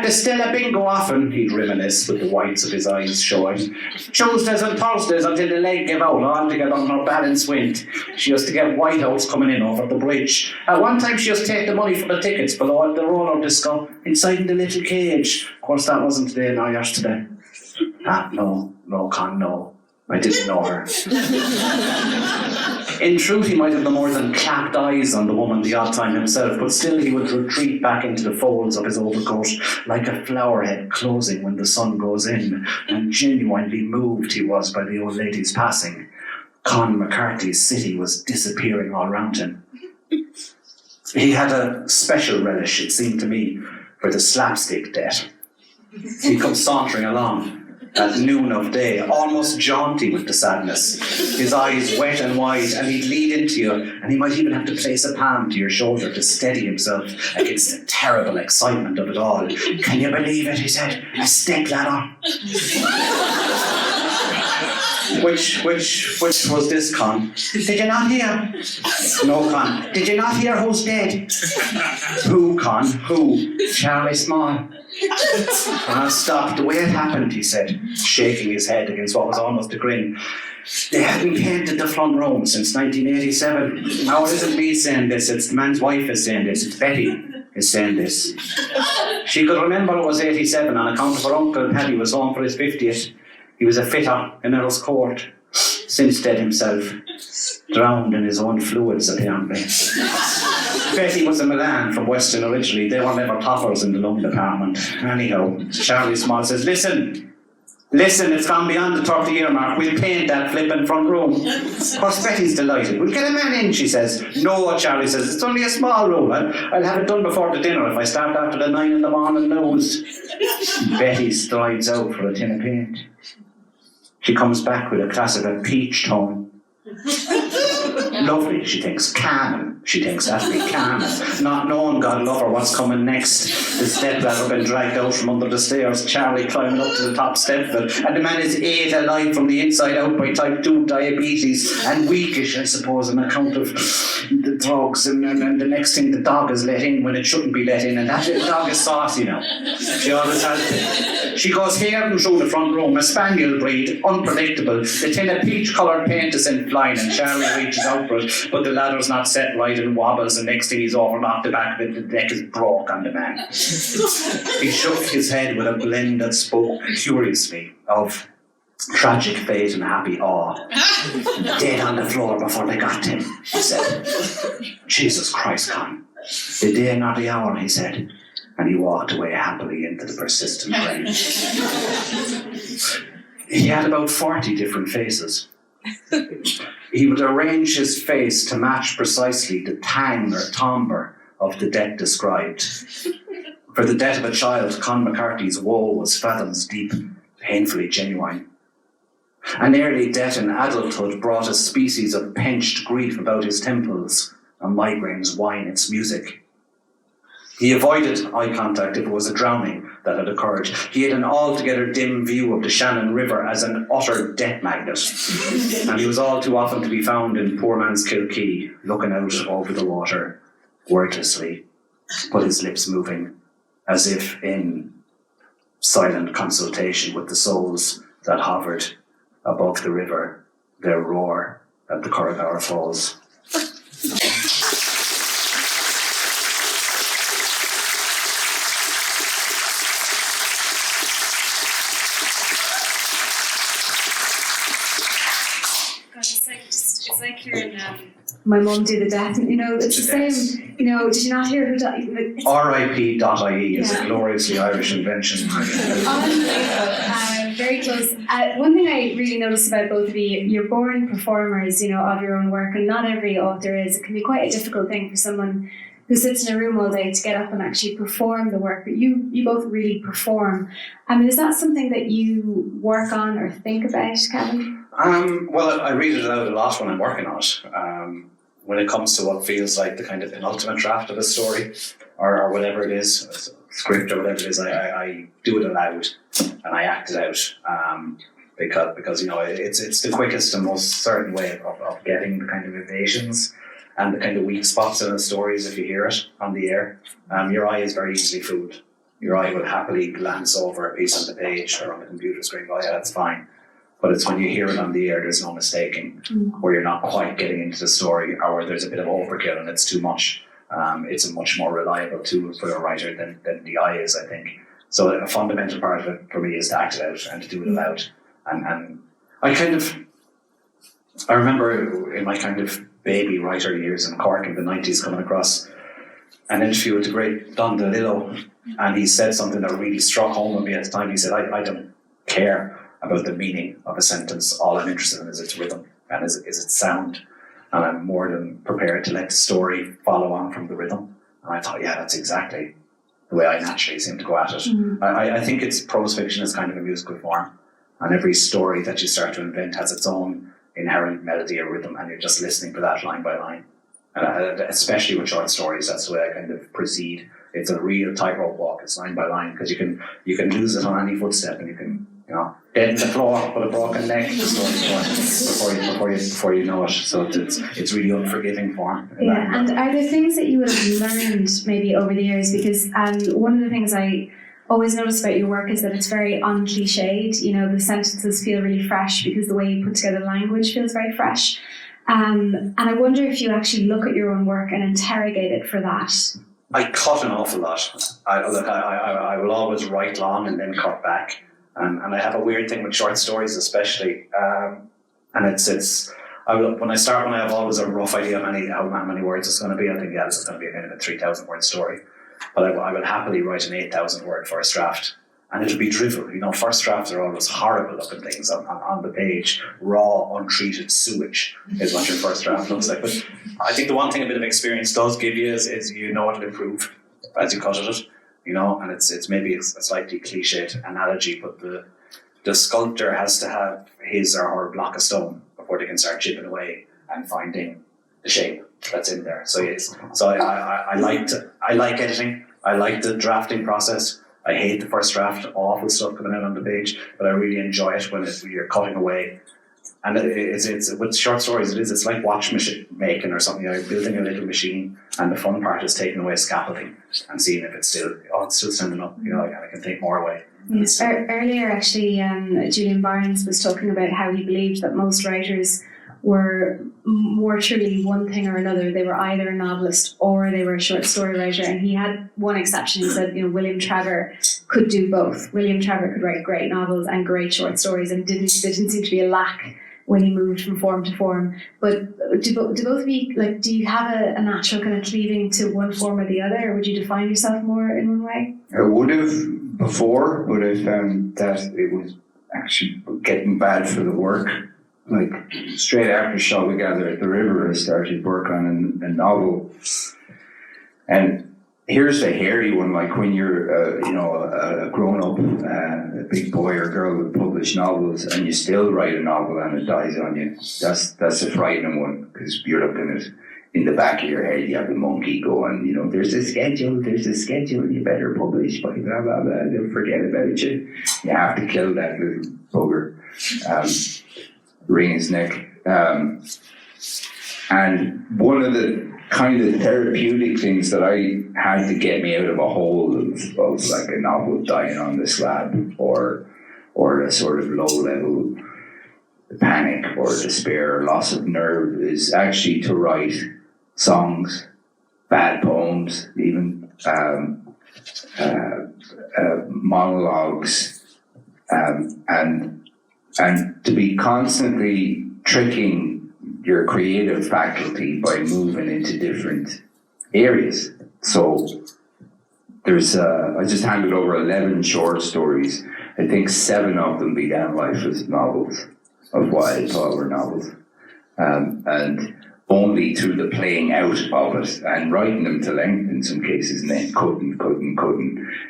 the Stella Bingo often, he'd reminisce with the whites of his eyes showing. Tuesdays and Thursdays until the leg gave out, altogether on her balance went. She used to get whiteouts coming in over the bridge. At one time she used to take the money for the tickets below the roller disco, inside in the little cage. Of course that wasn't today, nor yesterday. No, Con, no. I didn't know her. In truth, he might have no more than clapped eyes on the woman the odd time himself, but still he would retreat back into the folds of his overcoat like a flower head closing when the sun goes in, and genuinely moved he was by the old lady's passing. Con McCarthy's city was disappearing all round him. He had a special relish, it seemed to me, for the slapstick debt. He'd come sauntering along at noon of day, almost jaunty with the sadness, his eyes wet and wide, and he'd lead into you, and he might even have to place a palm to your shoulder to steady himself against the terrible excitement of it all. Can you believe it, he said, a step ladder. Which was this, Con? Did you not hear? No, Con. Did you not hear who's dead? Who, Con? Who? Charlie Small. Stop. The way it happened, he said, shaking his head against what was almost a grin. They hadn't painted the front room since 1987. Now it isn't me saying this, it's the man's wife is saying this, it's Betty is saying this. She could remember it was 87 on account of her uncle Paddy was home for his 50th. He was a fitter in Earl's Court, since dead himself, drowned in his own fluids apparently. Betty was a Milan from Weston originally. They were never toppers in the lung department. Anyhow, Charlie Small says, Listen, it's gone beyond the 30-year mark. We'll paint that flippin' front room. Of course, Betty's delighted. We'll get a man in, she says. No, Charlie says, it's only a small room. I'll have it done before the dinner if I start after the 9 in the morning news. Betty strides out for a tin of paint. She comes back with a glass of a peach tone. Lovely, she thinks. Calm, she thinks. That'll be calm. Not knowing, God love her, what's coming next. The stepladder been dragged out from under the stairs. Charlie climbing up to the top step of it. And the man is ate alive from the inside out by type 2 diabetes. And weakish, I suppose, on account of the drugs. And the next thing, the dog is let in when it shouldn't be let in. And that dog is saucy now. She always has been. She goes haring through the front room, a spaniel breed, unpredictable. The tin of peach-coloured paint is in flying, and Charlie reaches out separate, but the ladder's not set right and wobbles, and next thing he's over and off the back of it, the deck is broke on the man. He shook his head with a blend that spoke curiously of tragic fate and happy awe. Dead on the floor before they got him, he said. Jesus Christ, Con. The day, not the hour, he said. And he walked away happily into the persistent rain. He had about 40 different faces. He would arrange his face to match precisely the tang or timbre of the death described. For the death of a child, Con McCarthy's woe was fathoms deep, painfully genuine. An early death in adulthood brought a species of pinched grief about his temples, and migraines whine its music. He avoided eye contact if it was a drowning that had occurred. He had an altogether dim view of the Shannon River as an utter death magnet, and he was all too often to be found in poor man's Kilkee, looking out over the water, wordlessly, but his lips moving, as if in silent consultation with the souls that hovered above the river, their roar at the Corrigar Falls. It's like hearing my mum do the death. It's the same. Did you not hear who died? RIP.ie is a gloriously Irish invention. Unbelievable. Very close. One thing I really noticed about both of you, you're born performers, of your own work, and not every author is. It can be quite a difficult thing for someone who sits in a room all day to get up and actually perform the work, but you both really perform. Is that something that you work on or think about, Kevin? Well, I read it out a lot when I'm working on it. When it comes to what feels like the kind of penultimate draft of a story, or whatever it is, a script or whatever it is, I do it aloud and I act it out. Because it's the quickest and most certain way of getting the kind of evasions and the kind of weak spots in the stories if you hear it on the air. Your eye is very easily fooled. Your eye will happily glance over a piece on the page or on the computer screen, oh yeah, that's fine. But it's when you hear it on the air, there's no mistaking, where you're not quite getting into the story, or where there's a bit of overkill and it's too much. It's a much more reliable tool for a writer than the eye is, I think. So a fundamental part of it for me is to act it out and to do it aloud. And I remember in my kind of baby writer years in Cork in the 90s coming across an interview with the great Don DeLillo, and he said something that really struck home with me at the time. He said, I don't care about the meaning of a sentence. All I'm interested in is its rhythm and is its sound. And I'm more than prepared to let the story follow on from the rhythm. And I thought, yeah, that's exactly the way I naturally seem to go at it. I think prose fiction is kind of a musical form. And every story that you start to invent has its own inherent melody or rhythm, and you're just listening for that line by line. And especially with short stories, that's the way I kind of proceed. It's a real tightrope walk. It's line by line, because you can lose it on any footstep, and you can dead in the floor with a broken neck. The story's going before you know it. So it's really unforgiving form. Yeah, and are there things that you would have learned maybe over the years? Because one of the things I always notice about your work is that it's very uncliched. The sentences feel really fresh because the way you put together language feels very fresh. And I wonder if you actually look at your own work and interrogate it for that. I cut an awful lot. I will always write long and then cut back. And I have a weird thing with short stories, especially. And when I have always a rough idea of how many words it's going to be. I think, this is going to be a kind of a 3,000 word story. But I will happily write an 8,000 word first draft. And it'll be drivel. First drafts are always horrible looking things on the page. Raw, untreated sewage is what your first draft looks like. But I think the one thing a bit of experience does give you is it'll improve as you cut it. And it's maybe a slightly cliched analogy, but the sculptor has to have his or her block of stone before they can start chipping away and finding the shape that's in there. So I like editing. I like the drafting process. I hate the first draft, awful stuff coming out on the page, but I really enjoy it when you're cutting away. And it's with short stories, it's like watch making or something. You're building a little machine, and the fun part is taking away scaffolding and seeing if it's still standing up. I can take more away. Yes. Earlier, actually, Julian Barnes was talking about how he believed that most writers were more truly one thing or another. They were either a novelist or they were a short story writer. And he had one exception. He said, William Trevor could do both. William Trevor could write great novels and great short stories, and there didn't seem to be a lack when he moved from form to form. But do both of you, do you have a natural kind of cleaving to one form or the other, or would you define yourself more in one way? I would have before, but I found that it was actually getting bad for the work. Like, straight after Shall We Gather at the River, I started work on a novel. And here's a hairy one, like when you're, a grown-up, a big boy or girl with published novels, and you still write a novel and it dies on you. That's a frightening one, because you're looking at, in the back of your head, you have the monkey going, there's a schedule, you better publish, blah, blah, blah, blah, they'll forget about you. You have to kill that little bugger. Wring his neck. And one of the kind of therapeutic things that I had to get me out of a hole of like a novel dying on the slab, or a sort of low level panic or despair or loss of nerve, is actually to write songs, bad poems, even monologues, and to be constantly tricking your creative faculty by moving into different areas. So there's, I just handed over 11 short stories. I think 7 of them began life as novels, of what I thought were novels. And only through the playing out of it and writing them to length in some cases, and then couldn't.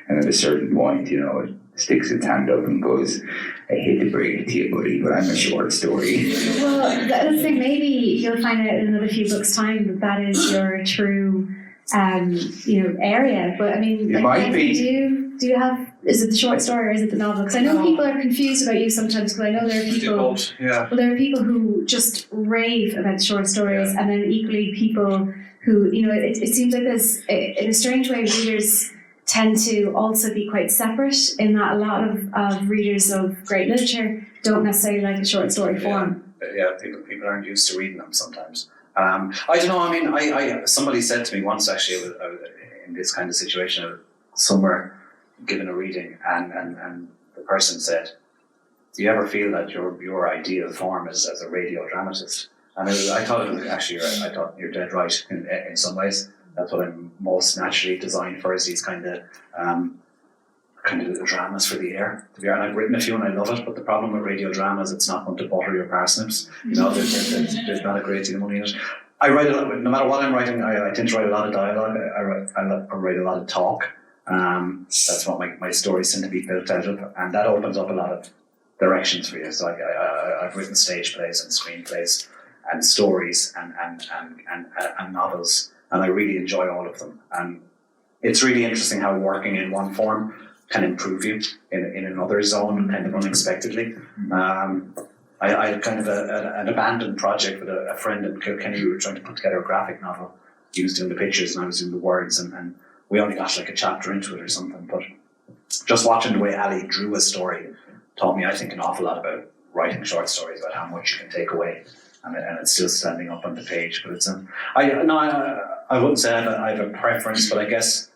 And at a certain point, it sticks its hand up and goes, I hate to break it to you, buddy, but I'm a short story. Well, that's the thing. Maybe you'll find out in another few books' time that is your true, area. But I mean, It might be. Do you have? Is it the short story or is it the novel? Because I know people are confused about you sometimes. Because I know there are people. Both, yeah. Well, there are people who just rave about short stories, and then equally people who, it seems like there's, in a strange way, readers tend to also be quite separate, in that a lot of readers of great literature don't necessarily like the short story form. Yeah, people aren't used to reading them sometimes. I don't know, I mean, somebody said to me once, actually, in this kind of situation, somewhere given a reading, and the person said, do you ever feel that your ideal form is as a radio dramatist? And I thought it was actually, I thought you're dead right in some ways. That's what I'm most naturally designed for, is these kind of little dramas for the air. And I've written a few and I love it, but the problem with radio dramas, it's not going to butter your parsnips. There's not a great deal of money in it. I write a lot, no matter what I'm writing, I tend to write a lot of dialogue. I write a lot of talk. That's what my stories tend to be built out of, and that opens up a lot of directions for you. So I've written stage plays and screenplays and stories and novels, and I really enjoy all of them. And it's really interesting how working in one form can improve you in another zone, kind of unexpectedly. I had kind of an abandoned project with a friend in Kilkenny. We were trying to put together a graphic novel. He was doing the pictures and I was doing the words, and we only got like a chapter into it or something. But just watching the way Ali drew a story taught me, I think, an awful lot about writing short stories, about how much you can take away, and it's still standing up on the page. But it's I wouldn't say I have a preference, but I guess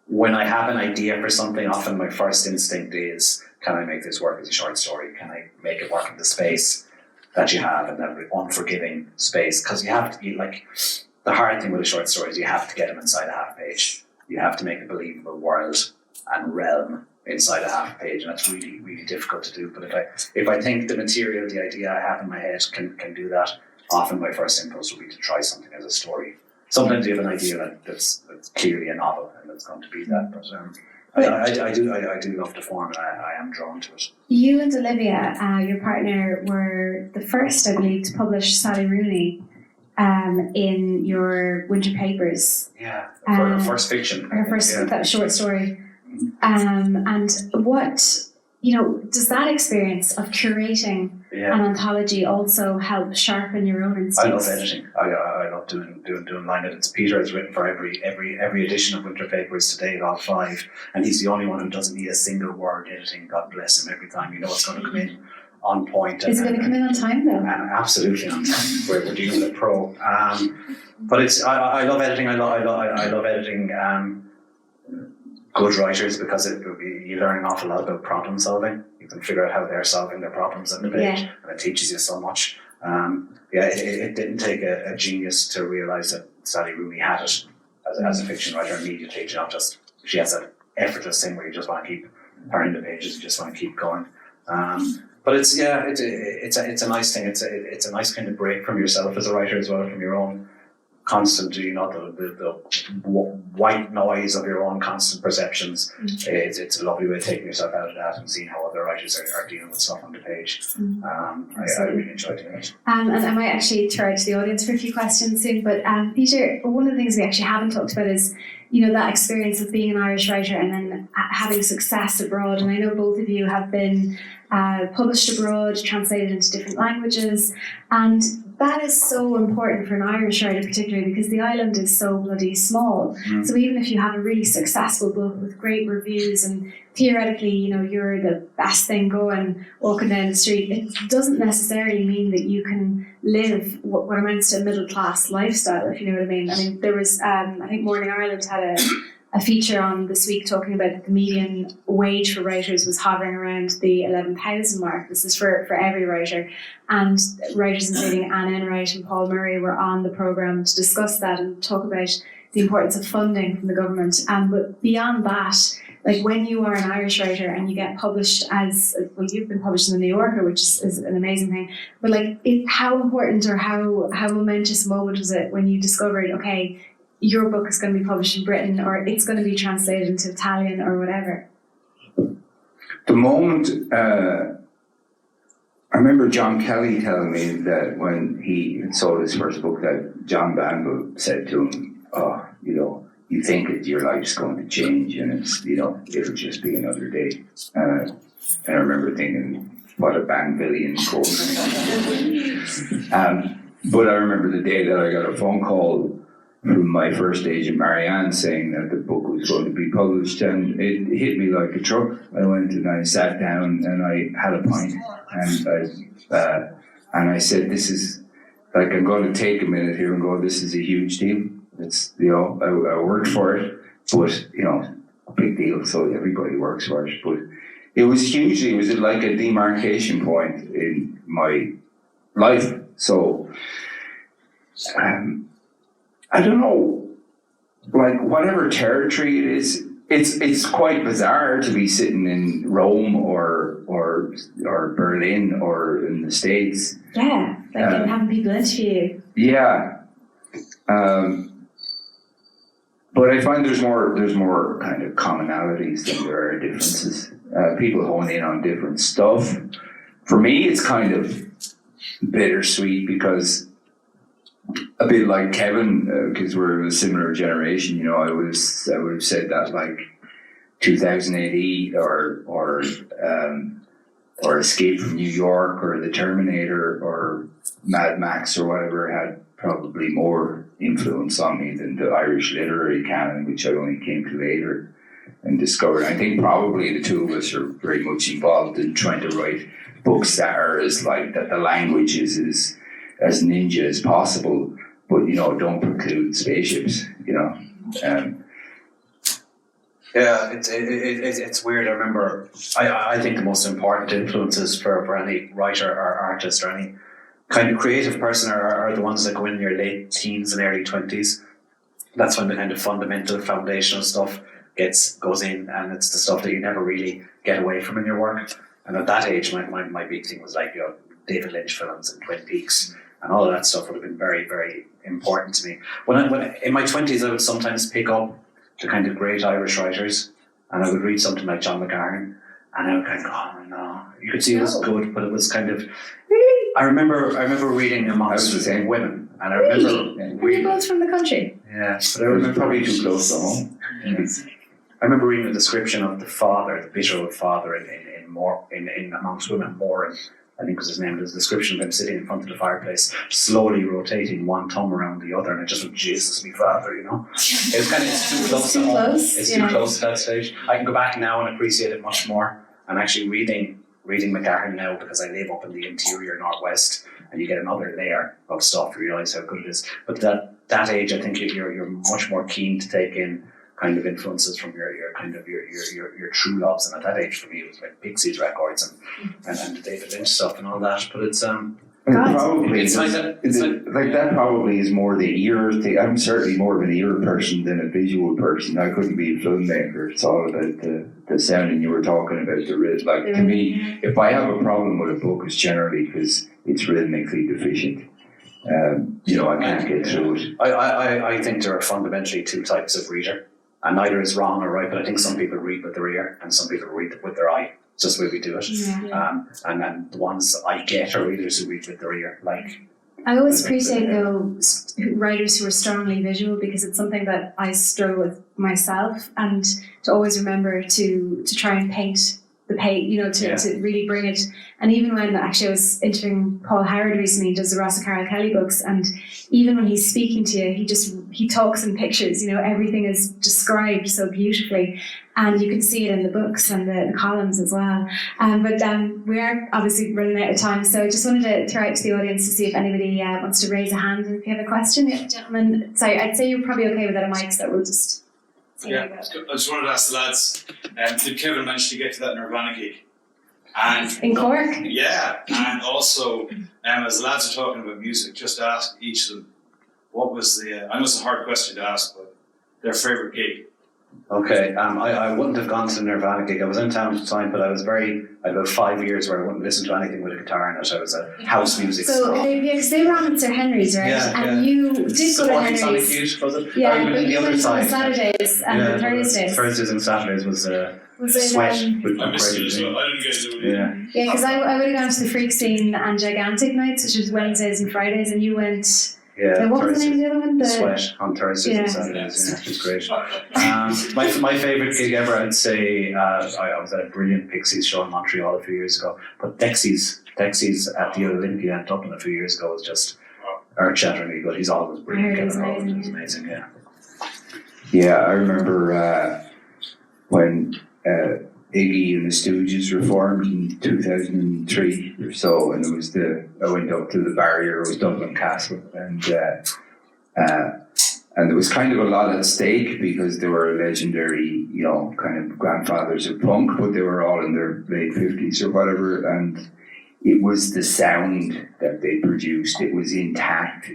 when I have an idea for something, often my first instinct is, can I make this work as a short story? Can I make it work in the space that you have, in that unforgiving space? Because you have to be like, the hard thing with a short story is you have to get them inside a half page. You have to make a believable world and realm inside a half page, and that's really, really difficult to do. But if I think the material, the idea I have in my head can do that, often my first impulse will be to try something as a story. Sometimes you have an idea that's clearly a novel and it's going to be that, but I do love the form, and I am drawn to it. You and Olivia, your partner, were the first, I believe, to publish Sally Rooney in your winter papers. Yeah, for her first fiction. Her first that short story. And what, does that experience of curating an anthology also help sharpen your own instincts? I love editing. I love doing line edits. Peter has written for every edition of Winter Papers to date, all 5, and he's the only one who doesn't need a single word editing. God bless him. Every time you know it's going to come in on point. Is it going to come in on time though? Absolutely on time. We're dealing with a pro. But I love editing. I love editing good writers because you learn an awful lot about problem solving. You can figure out how they're solving their problems on the page, and it teaches you so much. It didn't take a genius to realise that Sally Rooney had it as a fiction writer immediately. She has that effortless thing where you just want to keep turning the pages, you just want to keep going. But it's a nice thing. It's a nice kind of break from yourself as a writer as well, from your own constant, the white noise of your own constant perceptions. It's a lovely way of taking yourself out of that and seeing how other writers are dealing with stuff on the page. I really enjoy doing it. And I might actually throw it to the audience for a few questions soon, but Peter, one of the things we actually haven't talked about is that experience of being an Irish writer and then having success abroad. And I know both of you have been published abroad, translated into different languages, and that is so important for an Irish writer particularly because the island is so bloody small. So even if you have a really successful book with great reviews and theoretically, you're the best thing going walking down the street, it doesn't necessarily mean that you can live what amounts to a middle class lifestyle, if you know what I mean. I mean, there was, I think Morning Ireland had a feature on this week talking about the median wage for writers was hovering around the 11,000 mark. This is for every writer. And writers including Anne Enright and Paul Murray were on the programme to discuss that and talk about the importance of funding from the government. But beyond that, like when you are an Irish writer and you get published you've been published in the New Yorker, which is an amazing thing. But how important or how momentous a moment was it when you discovered, okay, your book is going to be published in Britain or it's going to be translated into Italian or whatever? The moment, I remember John Kelly telling me that when he sold his first book that John Banville said to him, you think that your life's going to change and it's, it'll just be another day. And I remember thinking, what a Banvillian quote. But I remember the day that I got a phone call from my first agent, Marianne, saying that the book was going to be published, and it hit me like a truck. I went and I sat down and I had a pint, and I said, "This is I'm going to take a minute here and go. This is a huge deal. It's I worked for it, but a big deal. So everybody works for it. But it was hugely. It was like a demarcation point in my life. So." I don't know, whatever territory it is, it's quite bizarre to be sitting in Rome or Berlin or in the States. Yeah, and having people interview you. Yeah. But I find there's more kind of commonalities than there are differences. People hone in on different stuff. For me, it's kind of bittersweet because a bit like Kevin, because we're of a similar generation, I would have said that 2000 AD or Escape from New York or The Terminator or Mad Max or whatever had probably more influence on me than the Irish literary canon, which I only came to later and discovered. I think probably the two of us are very much involved in trying to write books that are that the language is as ninja as possible, but don't preclude spaceships. It's weird. I remember. I think the most important influences for any writer or artist or any kind of creative person are the ones that go in your late teens and early 20s. That's when the kind of fundamental foundational stuff goes in, and it's the stuff that you never really get away from in your work. And at that age, my big thing was David Lynch films and Twin Peaks. And all of that stuff would have been very, very important to me. When in my 20s, I would sometimes pick up the kind of great Irish writers, and I would read something like John McCarthy, and I would kind of go, oh no. You could see it was good, but it was kind of. Really? I remember reading Amongst Women, and I remember. Were you both from the country? Yeah, but I remember probably too close to home. I remember reading the description of the bitter old father in Amongst Women, Moore. I think was his name, there's a description of him sitting in front of the fireplace, slowly rotating one thumb around the other, and it just went, Jesus, me father, It's too close to that stage. I can go back now and appreciate it much more. I'm actually reading reading McCarthy now because I live up in the interior northwest, and you get another layer of stuff. You realise how good it is. But that age, I think you're much more keen to take in kind of influences from your true loves. And at that age, for me, it was like Pixies records and the David Lynch stuff and all that. But it's probably it's like that probably is more the ear thing. I'm certainly more of an ear person than a visual person. I couldn't be a filmmaker. It's all about the sound, and you were talking about the rhythm. Like to me, if I have a problem with a book, it's generally because it's rhythmically deficient. I can't get through it. I think there are fundamentally two types of reader, and neither is wrong or right. But I think some people read with their ear, and some people read with their eye. It's just the way we do it. And then the ones I get are readers who read with their ear. Like, I always appreciate those writers who are strongly visual, because it's something that I struggle with myself, and to always remember to try and paint the page, to really bring it. And even when actually I was interviewing Paul Howard recently, he does the Ross O'Carroll Kelly books, and even when he's speaking to you, he talks in pictures, everything is described so beautifully, and you can see it in the books and the columns as well. But we are obviously running out of time, so I just wanted to throw out to the audience to see if anybody wants to raise a hand if you have a question. Yeah, gentlemen, sorry, I'd say you're probably okay without a mic, so we'll just... I just wanted to ask the lads, did Kevin manage to get to that Nirvana gig? And in Cork? Yeah, and also, as the lads are talking about music, just ask each of them, what was I know it's a hard question to ask, but their favourite gig? Okay, I wouldn't have gone to the Nirvana gig. I was in town at the time, but I had about 5 years where I wouldn't listen to anything with a guitar in it. I was a house music snob. Because they were on Sir Henry's, right? And you did go to Henry's. Sonic Youth, was it? Yeah, but you went on Saturdays and Thursdays. Thursdays and Saturdays was it, Sweat. I missed it as well. I didn't get to it. Yeah, because I would have gone to the Freak Scene and Gigantic Nights, which was Wednesdays and Fridays, and you went... Yeah, what was the name of the other one? Sweat on Thursdays and Saturdays. Yeah, it was great. My favourite gig ever, I'd say, I was at a brilliant Pixies show in Montreal a few years ago. But Dexy's at the Olympia in Dublin a few years ago was just earth-shatteringly good. He's always brilliant. Kevin Rowland is amazing. Yeah. Yeah, I remember when Iggy and the Stooges were formed in 2003 or so, and I went up to the barrier. It was Dublin Castle, and there was kind of a lot at stake because they were legendary, kind of grandfathers of punk, but they were all in their late 50s or whatever, and it was the sound that they produced. It was intact.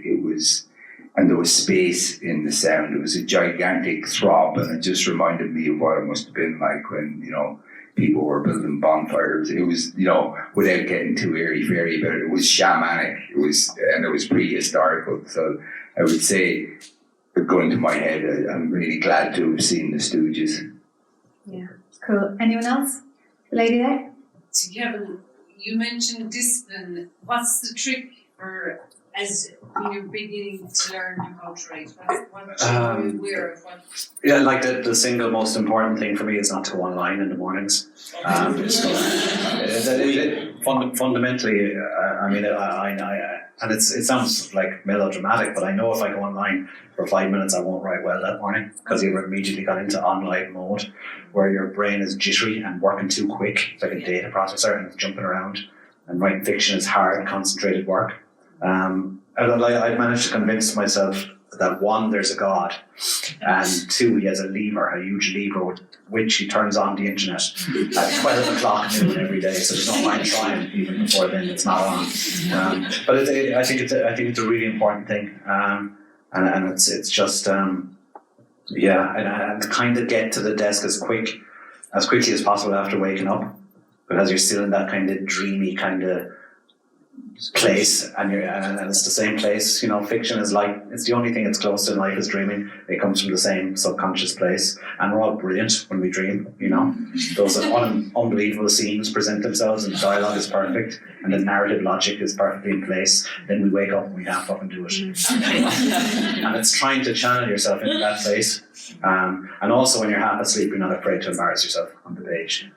And there was space in the sound. It was a gigantic throb, and it just reminded me of what it must have been like when, people were building bonfires. It was, without getting too airy-fairy about it, it was shamanic. It was prehistorical. So I would say, going to my head, I'm really glad to have seen the Stooges. Yeah, cool. Anyone else? The lady there? So Kevin, you mentioned discipline. What's the trick for as you're beginning to learn how to write? What are you aware of? Yeah, like the single most important thing for me is not to go online in the mornings. Fundamentally, and it sounds like melodramatic, but I know if I go online for 5 minutes, I won't write well that morning because you've immediately got into online mode where your brain is jittery and working too quick. It's like a data processor and it's jumping around. And writing fiction is hard, concentrated work. I've managed to convince myself that one, there's a God, and two, he has a huge lever with which he turns on the internet at 12 o'clock noon every day. So there's no point trying even before then; it's not on. But I think it's a really important thing, and it's just and kind of get to the desk as quickly as possible after waking up, because you're still in that kind of dreamy kind of place, and it's the same place. Fiction is like, it's the only thing that's close to life is dreaming. It comes from the same subconscious place, and we're all brilliant when we dream. Those unbelievable scenes present themselves, and the dialogue is perfect, and the narrative logic is perfectly in place. Then we wake up and we can't fucking do it. And it's trying to channel yourself into that place, and also when you're half asleep, you're not afraid to embarrass yourself on the page.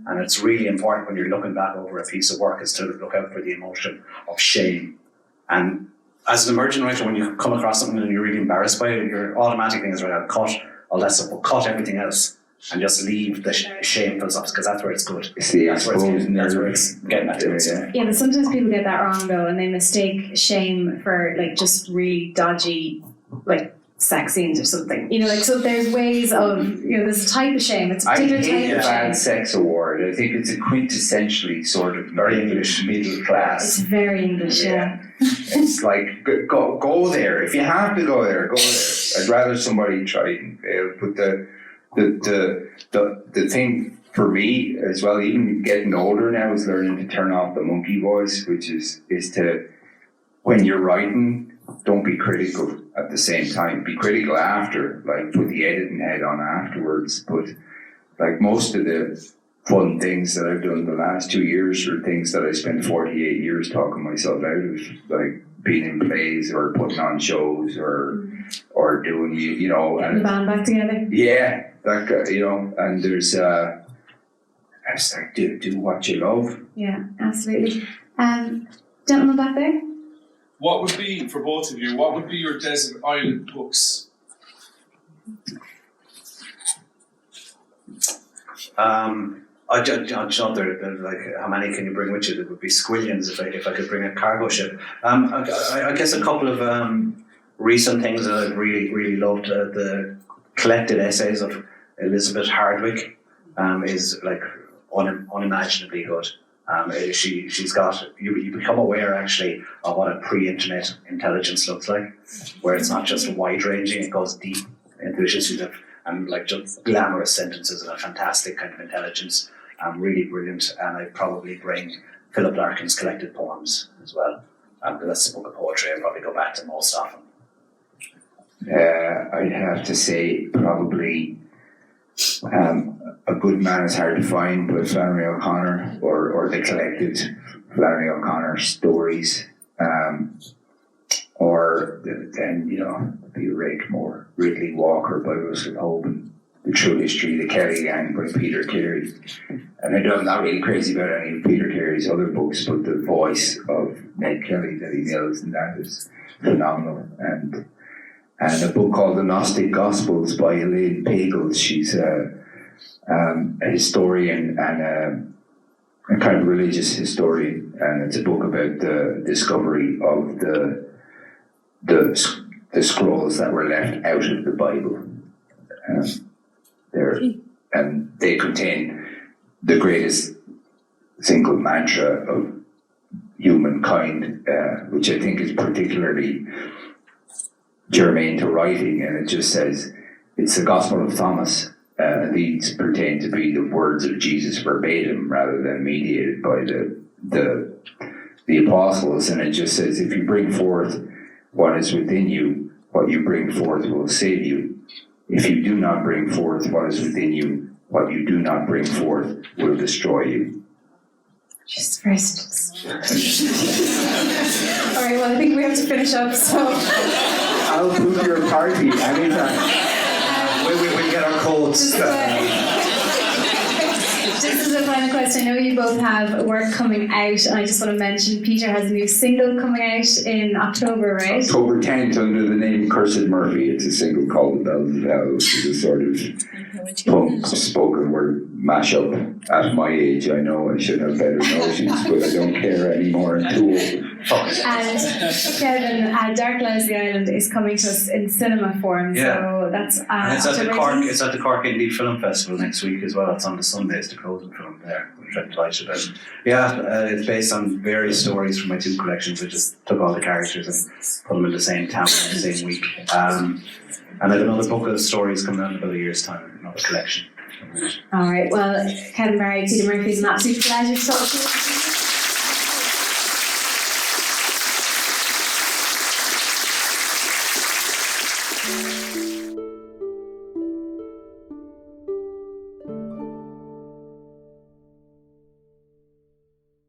And it's really important when you're looking back over a piece of work is to look out for the emotion of shame. And as an emerging writer, when you come across something and you're really embarrassed by it, your automatic thing is, right, I'll cut all that stuff, but cut everything else and just leave the shameful stuff, because that's where it's good. See, I That's where suppose that's where it's getting at it. yeah. Yeah, but sometimes people get that wrong though, and they mistake shame for like just really dodgy, like sex scenes or something. You know, like so. There's ways of there's a type of shame. It's a I particular hate type the of bad shame. sex award. I think it's a quintessentially sort of Very English middle It's class. very English, yeah. It's like go there. If you have to go there, go there. I'd rather somebody try and fail. But the thing for me as well, even getting older now, is learning to turn off the monkey voice, which is to, when you're writing, don't be critical at the same time. Be critical after, like put the editing head on afterwards. But like most of the fun things that I've done the last 2 years are things that I spent 48 years talking myself out of, like being in plays or putting on shows or doing, Getting the band back together. yeah, that and there's I was like, do what you love. Yeah, absolutely. Gentleman back there. What would be, for both of you, what would be your desert island books? I judge out there, like, how many can you bring with you? There would be squillions if I could bring a cargo ship. I guess a couple of recent things that I've really loved. The collected essays of Elizabeth Hardwick is like unimaginably good. She's got, you become aware actually of what a pre-internet intelligence looks like, where it's not just wide-ranging, it goes deep into issues and like just glamorous sentences and a fantastic kind of intelligence. Really brilliant, and I'd probably bring Philip Larkin's collected poems as well. That's a book of poetry I'd probably go back to most often. I'd have to say probably A Good Man Is Hard to Find by Flannery O'Connor, or the collected Flannery O'Connor stories, or then the Rakemore, Ridley Walker by Russell Hoban, The True History of the Kelly Gang by Peter Carey. And I'm not really crazy about any of Peter Carey's other books, but the voice of Ned Kelly that he nails in that is phenomenal. And a book called The Gnostic Gospels by Elaine Pagels. She's a historian and a kind of religious historian, and it's a book about the discovery of the scrolls that were left out of the Bible. And they contain the greatest single mantra of humankind, which I think is particularly germane to writing, and it just says, it's the Gospel of Thomas. These pertain to be the words of Jesus verbatim rather than mediated by the apostles, and it just says, if you bring forth what is within you, what you bring forth will save you. If you do not bring forth what is within you, what you do not bring forth will destroy you. Jesus Christ. Alright, well I think we have to finish up, so I'll book your party anytime. We get our codes. Just as a final question, I know you both have work coming out, and I just want to mention Peter has a new single coming out in October, right? October 10th, under the name Cursed Murphy. It's a single called The Bells of Hell, which is a sort of punk spoken word mashup. At my age, I know I should have better notions, but I don't care anymore. I'm too old. And Kevin, Dark Lies the Island is coming to us in cinema form, so that's and it's at the October Cork. 18th. It's at the Cork Indie Film Festival next week as well. It's on the Sundays, the closing film there, which I'm delighted about. It's based on various stories from my two collections. I just took all the characters and put them in the same town in the same week. And I have another book of stories coming out in about a year's time, another collection. Alright, well, Kevin Barry, Peter Murphy, it's an absolute pleasure to talk to you.